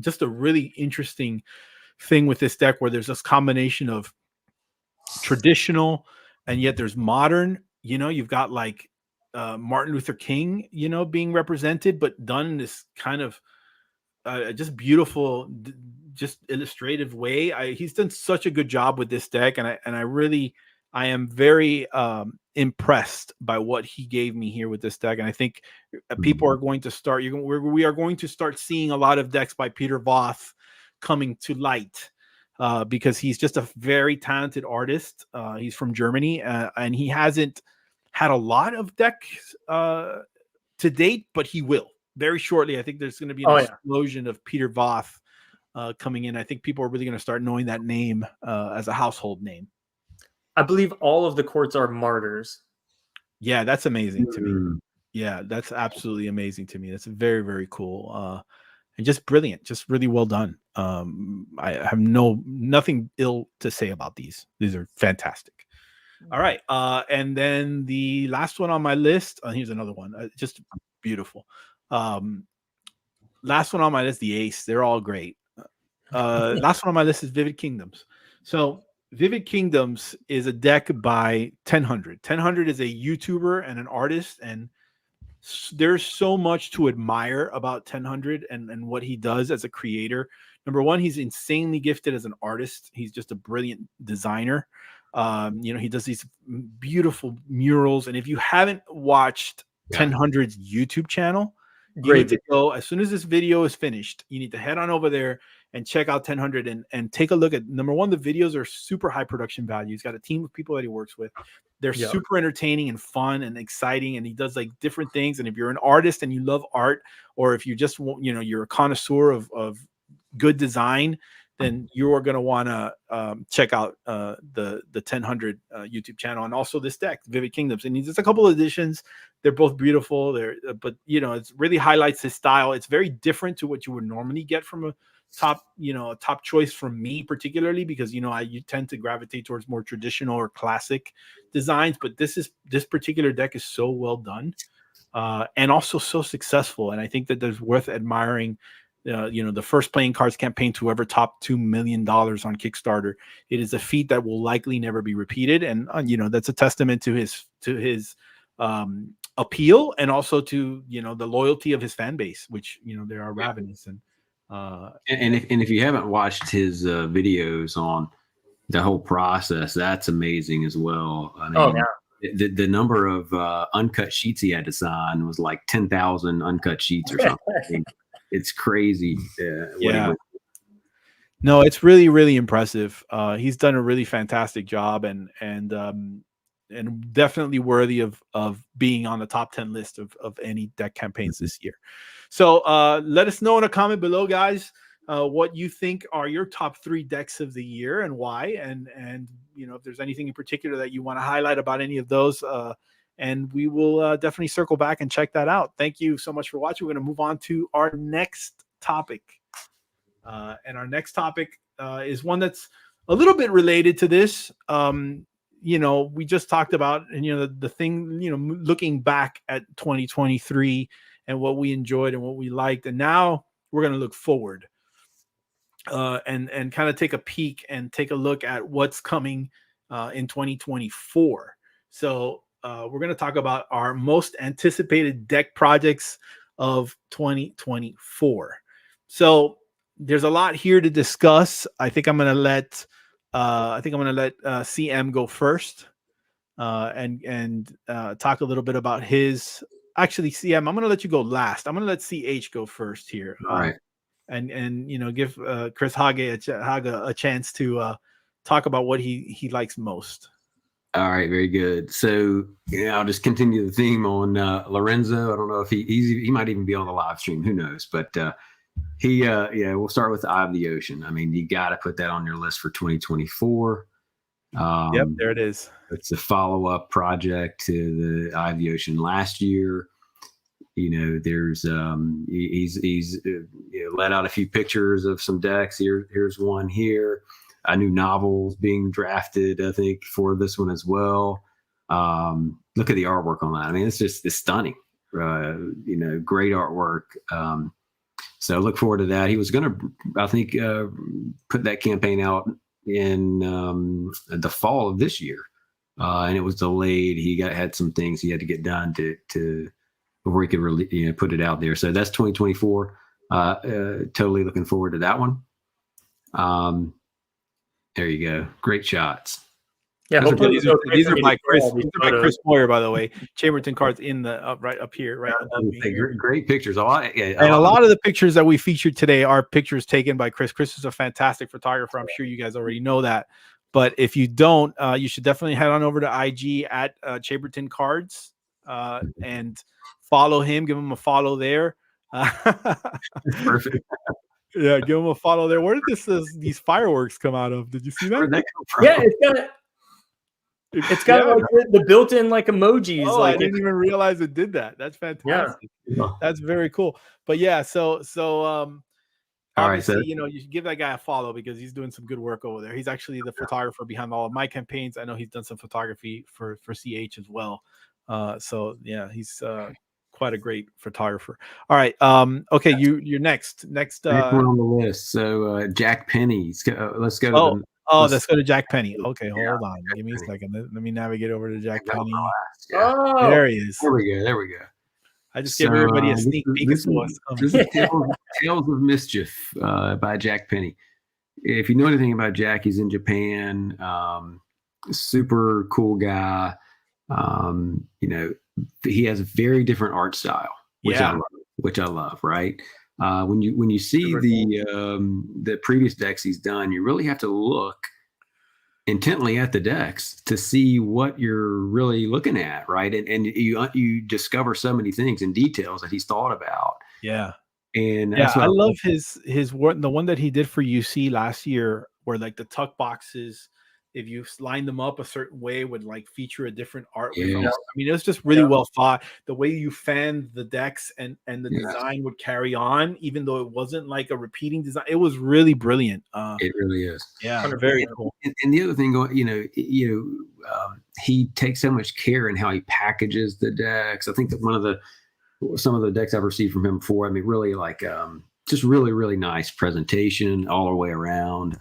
just a really interesting thing with this deck, where there's this combination of traditional and yet there's modern. You've got like Martin Luther King, being represented, but done in this kind of just beautiful, just illustrative way. He's done such a good job with this deck, and I am very impressed by what he gave me here with this deck. And I think people are going to start. We are going to start seeing a lot of decks by Peter Voth coming to light because he's just a very talented artist. He's from Germany, and he hasn't had a lot of decks to date, but he will very shortly. I think there's going to be an explosion of Peter Voth coming in. I think people are really going to start knowing that name as a household name. I believe all of the courts are martyrs. Yeah, that's amazing to me. Yeah, that's absolutely amazing to me. That's very, very cool. And just brilliant, just really well done. I have nothing ill to say about these. These are fantastic. All right. And then the last one on my list, here's another one. Just beautiful. Last one on my list, the Ace. They're all great. Last one on my list is Vivid Kingdoms. So Vivid Kingdoms is a deck by 1000. 1000 is a YouTuber and an artist, and there's so much to admire about 1000 and what he does as a creator. Number one, he's insanely gifted as an artist. He's just a brilliant designer. He does these beautiful murals, and if you haven't watched 1000's YouTube channel, you need to go as soon as this video is finished. You need to head on over there and check out 1000 and take a look at, number one, the videos are super high production value. He's got a team of people that he works with. They're super entertaining and fun and exciting, and he does like different things. And if you're an artist and you love art, or if you just want, you're a connoisseur of good design, then you are going to want to check out the 1000 YouTube channel, and also this deck, Vivid Kingdoms. And there's a couple of editions. They're both beautiful. But it really highlights his style. It's very different to what you would normally get from a top choice from me, particularly because you tend to gravitate towards more traditional or classic designs. But this particular deck is so well done, and also so successful. And I think that there's worth admiring. The first playing cards campaign to ever top $2 million on Kickstarter. It is a feat that will likely never be repeated, and that's a testament to his appeal, and also to the loyalty of his fan base, which they are ravenous. And if you haven't watched his videos on the whole process, that's amazing as well. I mean, the number of uncut sheets he had to sign was like 10,000 uncut sheets or something. It's crazy. No, it's really, really impressive. He's done a really fantastic job, and definitely worthy of being on the top 10 list of any deck campaigns this year. So let us know in a comment below, guys, what you think are your top 3 decks of the year and why, and if there's anything in particular that you want to highlight about any of those. And we will definitely circle back and check that out. Thank you so much for watching. We're going to move on to our next topic. And our next topic is one that's a little bit related to this. We just talked about, and the thing, looking back at 2023 and what we enjoyed and what we liked. And now we're going to look forward and kind of take a peek and take a look at what's coming in 2024. So we're going to talk about our most anticipated deck projects of 2024. So there's a lot here to discuss. I think I'm going to let CM go first and talk a little bit about his. Actually, CM, I'm going to let you go last. I'm going to let CH go first here. All right. And give Chris Hage a chance to talk about what he likes most. All right, very good. So I'll just continue the theme on Lorenzo. I don't know if he might even be on the live stream. Who knows? But we'll start with the Eye of the Ocean. I mean, you got to put that on your list for 2024. Yep, there it is. It's a follow-up project to the Eye of the Ocean last year. There's he's let out a few pictures of some decks. Here's one here. A new novel being drafted, I think, for this one as well. Look at the artwork on that. I mean, it's stunning. Great artwork. So look forward to that. He was going to, I think, put that campaign out in the fall of this year, and it was delayed. He had some things he had to get done to before he could really put it out there. So that's 2024. Totally looking forward to that one. There you go. Great shots. Yeah, these are by Chris Moyer, by the way. Chambertin Cards in the right up here, right above me. Great pictures. A lot of the pictures that we featured today are pictures taken by Chris. Chris is a fantastic photographer. I'm sure you guys already know that. But if you don't, you should definitely head on over to IG at Chambertin Cards and follow him. Give him a follow there. Perfect. Yeah, give him a follow there. Where did these fireworks come out of? Did you see that? Where'd that come from? Yeah, it's got like the built-in like emojis. Oh, I didn't even realize it did that. That's fantastic. Yeah. That's very cool. But yeah, so all right, so you should give that guy a follow because he's doing some good work over there. He's actually the photographer behind all of my campaigns. I know he's done some photography for CH as well. So yeah, he's quite a great photographer. All right. Okay, you're next. Next one on the list. So Jack Penny. Let's go. Let's go to Jack Penny. Okay, hold on. Give me a second. Let me navigate over to Jack Penny. Yeah. Oh, there he is. There we go. I just gave everybody a sneak peek of what's coming. This is Tales of Mischief by Jack Penny. If you know anything about Jack, he's in Japan. Super cool guy. He has a very different art style, which I love, right? when you see the previous decks he's done, you really have to look intently at the decks to see what you're really looking at, right? And you discover so many things and details that he's thought about. Yeah. And Yeah, that's what I love his work. The one that he did for UC last year, where like the tuck boxes, if you line them up a certain way, would like feature a different art. Yeah. I mean, it was just really well thought. The way you fanned the decks and the design would carry on, even though it wasn't like a repeating design. It was really brilliant. It really is. Yeah, very cool. And the other thing, he takes so much care in how he packages the decks. I think that some of the decks I've received from him before, I mean, really like just really, really nice presentation all the way around.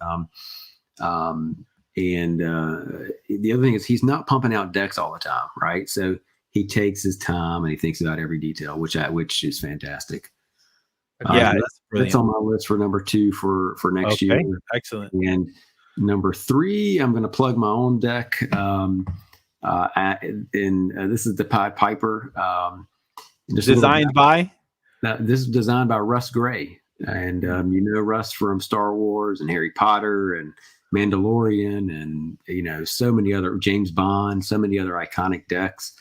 And the other thing is he's not pumping out decks all the time, right? So he takes his time and he thinks about every detail, which is fantastic. Yeah, that's on my list for number 2 for next year. Excellent. And number 3, I'm going to plug my own deck. This is the Pied Piper. Designed by? This is designed by Russ Gray. And Russ from Star Wars and Harry Potter and Mandalorian and so many other, James Bond, so many other iconic decks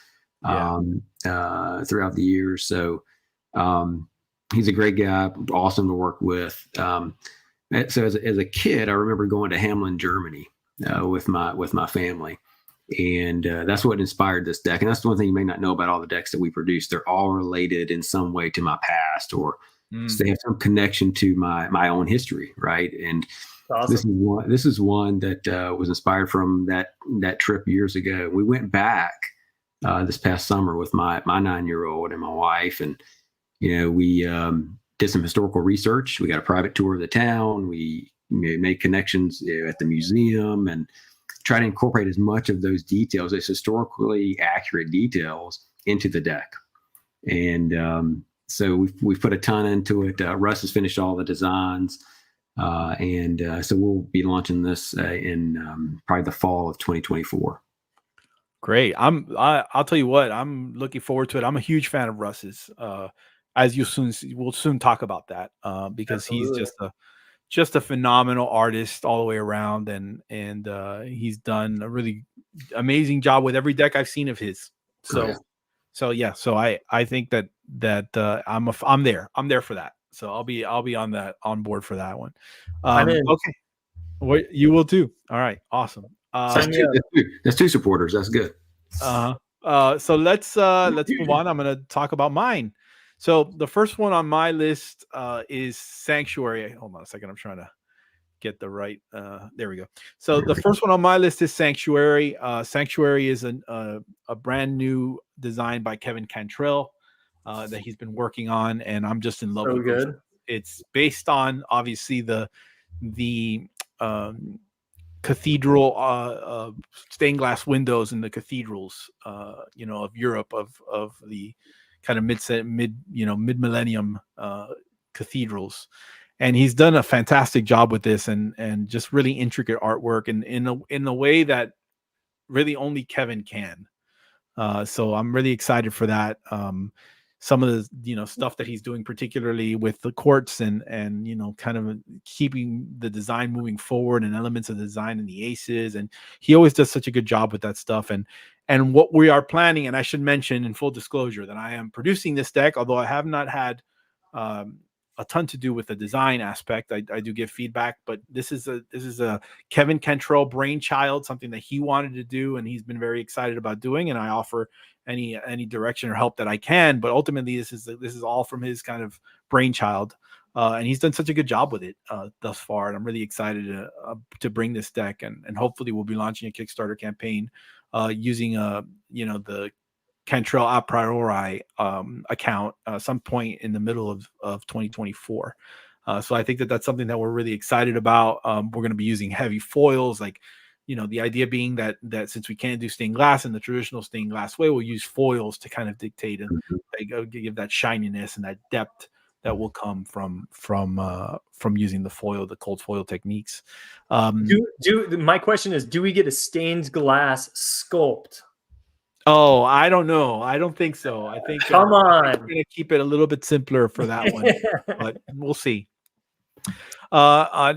throughout the years. So he's a great guy, awesome to work with. So as a kid, I remember going to Hamelin, Germany with my family. And that's what inspired this deck. And that's the one thing you may not know about all the decks that we produce. They're all related in some way to my past, or they have some connection to my own history, right? And awesome. This is one that was inspired from that trip years ago. We went back this past summer with my 9-year-old and my wife, and we did some historical research. We got a private tour of the town. We made connections at the museum and try to incorporate as much of those details, as historically accurate details, into the deck. And so we've put a ton into it. Russ has finished all the designs. So we'll be launching this in probably the fall of 2024. Great. I'll tell you what, I'm looking forward to it. I'm a huge fan of Russ's. As we'll soon talk about that because Absolutely. He's just a phenomenal artist all the way around, and he's done a really amazing job with every deck I've seen of his. So I think that I'm there for that. So I'll be on board for that one. Okay. Well, you will too. All right. Awesome. That's 2 supporters. That's good. So let's move on. I'm going to talk about mine. So the first one on my list is Sanctuary. Hold on a second. I'm trying to get the right. There we go. So the first one on my list is Sanctuary. Sanctuary is a brand new design by Kevin Cantrell that he's been working on, and I'm just in love with it. It's based on obviously the cathedral stained glass windows in the cathedrals of Europe, of the kind of mid-millennium cathedrals. And he's done a fantastic job with this, and just really intricate artwork, and in a way that really only Kevin can. So I'm really excited for that. Some of the stuff that he's doing, particularly with the courts and kind of keeping the design moving forward, and elements of the design and the aces, and he always does such a good job with that stuff. And what we are planning, and I should mention in full disclosure that I am producing this deck, although I have not had a ton to do with the design aspect. I do give feedback, but this is a Kevin Cantrell brainchild, something that he wanted to do, and he's been very excited about doing. And I offer any direction or help that I can. But ultimately, this is all from his kind of brainchild, and he's done such a good job with it thus far. And I'm really excited to bring this deck, and hopefully we'll be launching a Kickstarter campaign using the Cantrell a priori account some point in the middle of 2024. So I think that's something that we're really excited about. We're going to be using heavy foils, like the idea being that since we can't do stained glass in the traditional stained glass way, we'll use foils to kind of dictate and give that shininess and that depth that will come from using the cold foil techniques. My question is, do we get a stained glass sculpt? Oh, I don't know. I don't think so. I think Come we're on. gonna keep it a little bit simpler for that one, but we'll see.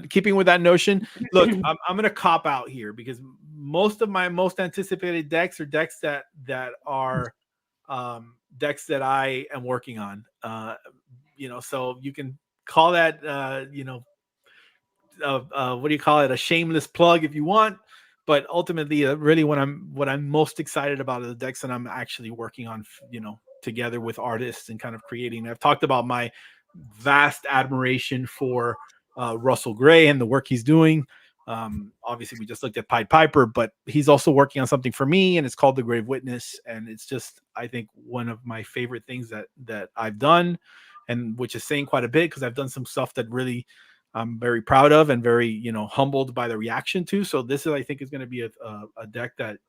Keeping with that notion, look, I'm gonna cop out here because most of my most anticipated decks are decks that are decks that I am working on. So you can call that what do you call it, a shameless plug if you want, but ultimately really what I'm most excited about are the decks that I'm actually working on, together with artists and kind of creating. I've talked about my vast admiration for Russell Gray and the work he's doing. Obviously we just looked at Pied Piper, but he's also working on something for me, and it's called The Grave Witness, and it's just, I think, one of my favorite things that I've done, and which is saying quite a bit because I've done some stuff that really I'm very proud of and very, humbled by the reaction to. So this is, I think, is going to be a deck that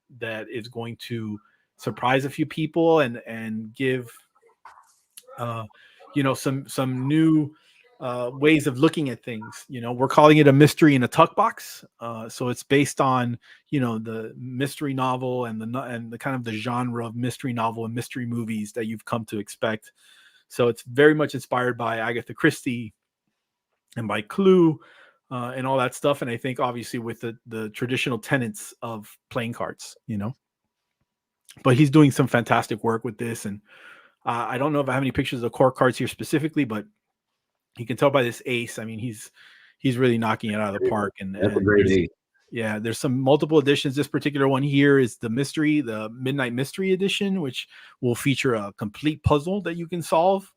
is going to surprise a few people and give, some new ways of looking at things. We're calling it a mystery in a tuck box. So it's based on, the mystery novel and the kind of the genre of mystery novel and mystery movies that you've come to expect. So it's very much inspired by Agatha Christie and by Clue, and all that stuff. And I think obviously with the traditional tenets of playing cards, but he's doing some fantastic work with this. And I don't know if I have any pictures of the core cards here specifically, but you can tell by this ace. I mean, he's really knocking it out of the park. That's a great ace. Yeah, there's some multiple editions. This particular one here is the Midnight Mystery edition, which will feature a complete puzzle that you can solve,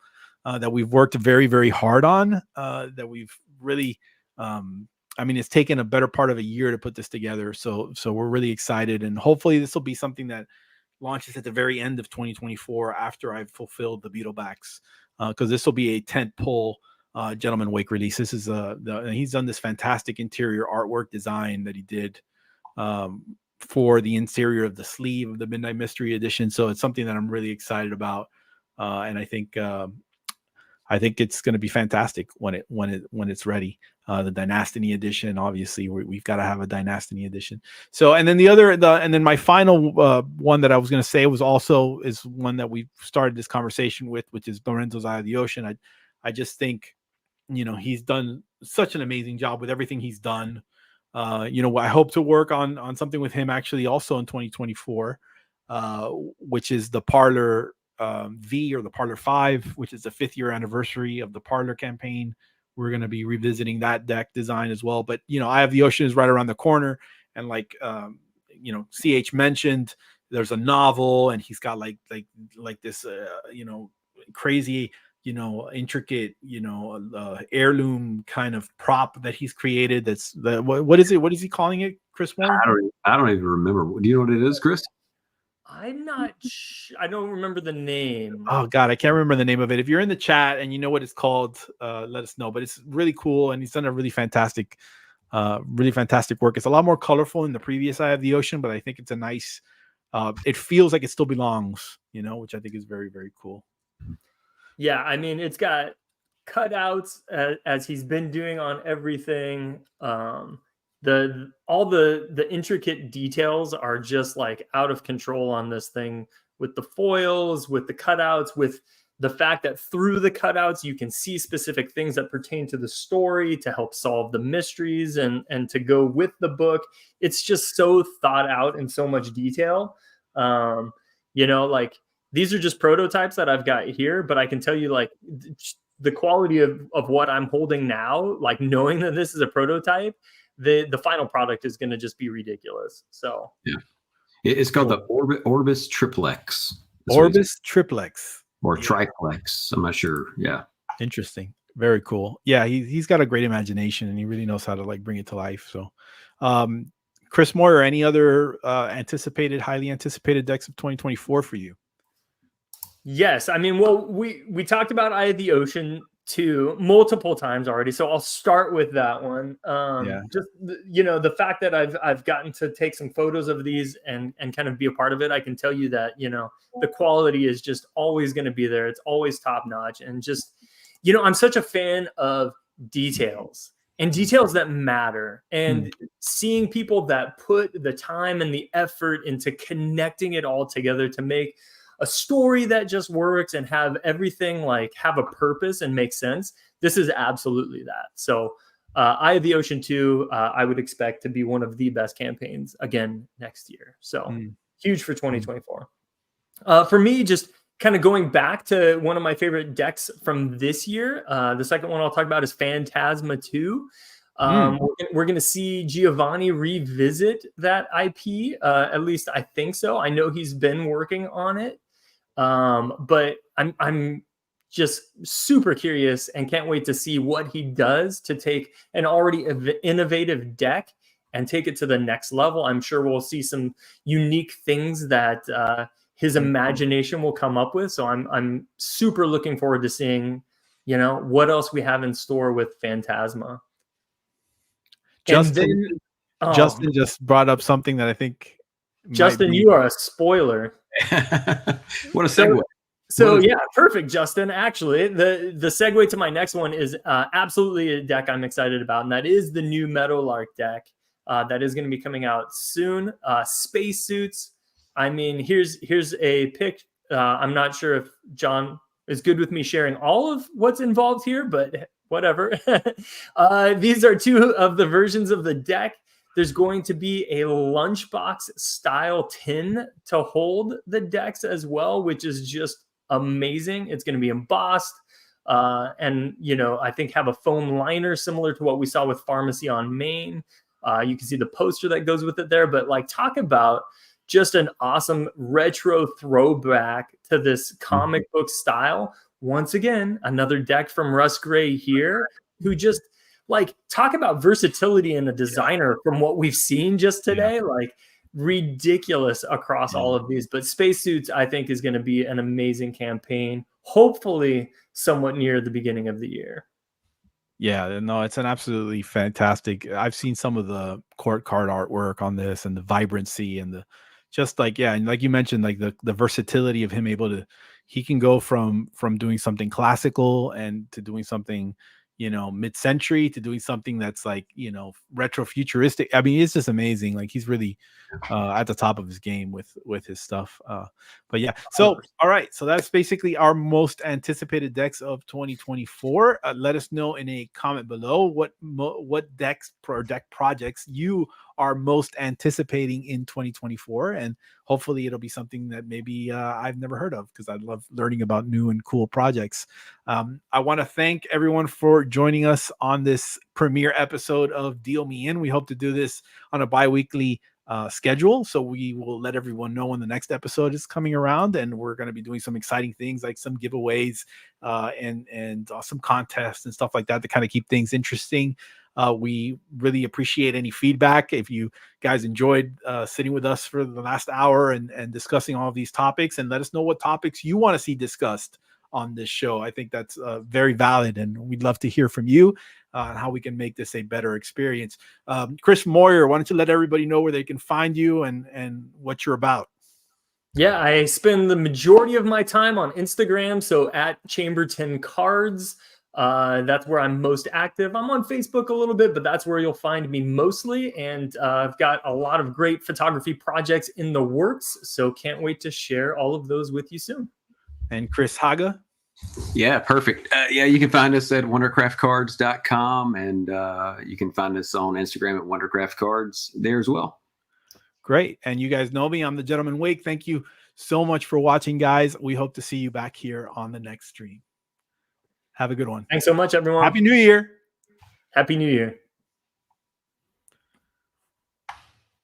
that we've worked very, very hard on, that we've really, it's taken a better part of a year to put this together. So we're really excited, and hopefully this will be something that launches at the very end of 2024 after I've fulfilled the Beetlebacks, because this will be a tent pole Gentleman Wake release. This is he's done this fantastic interior artwork design that he did for the interior of the sleeve of the Midnight Mystery edition. So it's something that I'm really excited about, and I think it's going to be fantastic when it's ready. The Dynasty edition, obviously, we've got to have a Dynasty edition. So, and then my final one that I was going to say is one that we started this conversation with, which is Lorenzo's Eye of the Ocean. I just think, he's done such an amazing job with everything he's done. I hope to work on something with him actually also in 2024, which is the Parlor V, or the Parlor 5, which is the 5th year anniversary of the Parlor campaign. We're going to be revisiting that deck design as well. But, Eye of the Ocean is right around the corner. And like, CH mentioned, there's a novel, and he's got like this, crazy, intricate, heirloom kind of prop that he's created. That's what is it? What is he calling it, Chris Moyer? I don't even remember. Do you know what it is, Chris? I'm not I don't remember the name. Oh God, I can't remember the name of it. If you're in the chat and you know what it's called, let us know. But it's really cool, and he's done a really fantastic work. It's a lot more colorful than the previous Eye of the Ocean, but I think it's a nice, it feels like it still belongs, which I think is very, very cool. Yeah, it's got cutouts as he's been doing on everything. All the intricate details are just like out of control on this thing, with the foils, with the cutouts, with the fact that through the cutouts you can see specific things that pertain to the story to help solve the mysteries and to go with the book. It's just so thought out in so much detail. These are just prototypes that I've got here, but I can tell you, like, the quality of what I'm holding now, like knowing that this is a prototype, the final product is going to just be ridiculous. So yeah, it's called the Orbis Triplex. Orbis Triplex or Triplex. I'm not sure. Yeah, interesting. Very cool. Yeah, he's got a great imagination, and he really knows how to like bring it to life. So, Chris Moyer, any other highly anticipated decks of 2024 for you? Yes, we talked about Eye of the Ocean too multiple times already, so I'll start with that one. Just the fact that I've gotten to take some photos of these and kind of be a part of it, I can tell you that the quality is just always going to be there. It's always top notch, and just I'm such a fan of details. and details that matter, and seeing people that put the time and the effort into connecting it all together to make a story that just works and have everything like have a purpose and make sense. This is absolutely that. So Eye of the Ocean 2, I would expect to be one of the best campaigns again next year. So huge for 2024. For me, just kind of going back to one of my favorite decks from this year. The second one I'll talk about is Phantasma 2. We're going to see Giovanni revisit that IP. At least I think so. I know he's been working on it. But I'm just super curious and can't wait to see what he does to take an already innovative deck and take it to the next level. I'm sure we'll see some unique things that his imagination will come up with. So I'm super looking forward to seeing, what else we have in store with Phantasma. Justin just brought up something that I think Justin, you are a spoiler. What a segue. So yeah, perfect, Justin. Actually, the segue to my next one is absolutely a deck I'm excited about, and that is the new Meadowlark deck that is going to be coming out soon. Spacesuits. I mean, here's a pic. I'm not sure if John is good with me sharing all of what's involved here, but whatever. These are two of the versions of the deck. There's going to be a lunchbox style tin to hold the decks as well, which is just amazing. It's going to be embossed and, I think have a foam liner similar to what we saw with Pharmacy on Main. You can see the poster that goes with it there, but talk about just an awesome retro throwback to this comic book style. Once again, another deck from Russ Gray here, who just talk about versatility in a designer from what we've seen just today, ridiculous across all of these. But Spacesuits, I think, is going to be an amazing campaign, hopefully somewhat near the beginning of the year. Yeah, no, it's an absolutely fantastic. I've seen some of the court card artwork on this and the vibrancy and the and like you mentioned, the versatility of him he can go from doing something classical and to doing something mid-century to doing something that's retro futuristic. I mean, it's just amazing. He's really at the top of his game with his stuff. But yeah, so all right, so that's basically our most anticipated decks of 2024. Let us know in a comment below what decks or deck projects you are most anticipating in 2024, and hopefully it'll be something that maybe I've never heard of, because I love learning about new and cool projects. I want to thank everyone for joining us on this premiere episode of Deal Me In. We hope to do this on a bi-weekly schedule, so we will let everyone know when the next episode is coming around, and we're going to be doing some exciting things like some giveaways and some contests and stuff like that to kind of keep things interesting. We really appreciate any feedback. If you guys enjoyed sitting with us for the last hour and discussing all of these topics, and let us know what topics you want to see discussed on this show. I think that's very valid, and we'd love to hear from you on how we can make this a better experience. Chris Moyer, why don't you let everybody know where they can find you and what you're about? Yeah, I spend the majority of my time on Instagram, so at Chambertin Cards. That's where I'm most active. I'm on Facebook a little bit, but that's where you'll find me mostly. And I've got a lot of great photography projects in the works, so can't wait to share all of those with you soon. And Chris Hage? Yeah, perfect. You can find us at wondercraftcards.com, and you can find us on Instagram at Wondercraft Cards there as well. Great. And you guys know me. I'm the Gentleman Wake. Thank you so much for watching, guys. We hope to see you back here on the next stream. Have a good one. Thanks so much, everyone. Happy New Year. Happy New Year.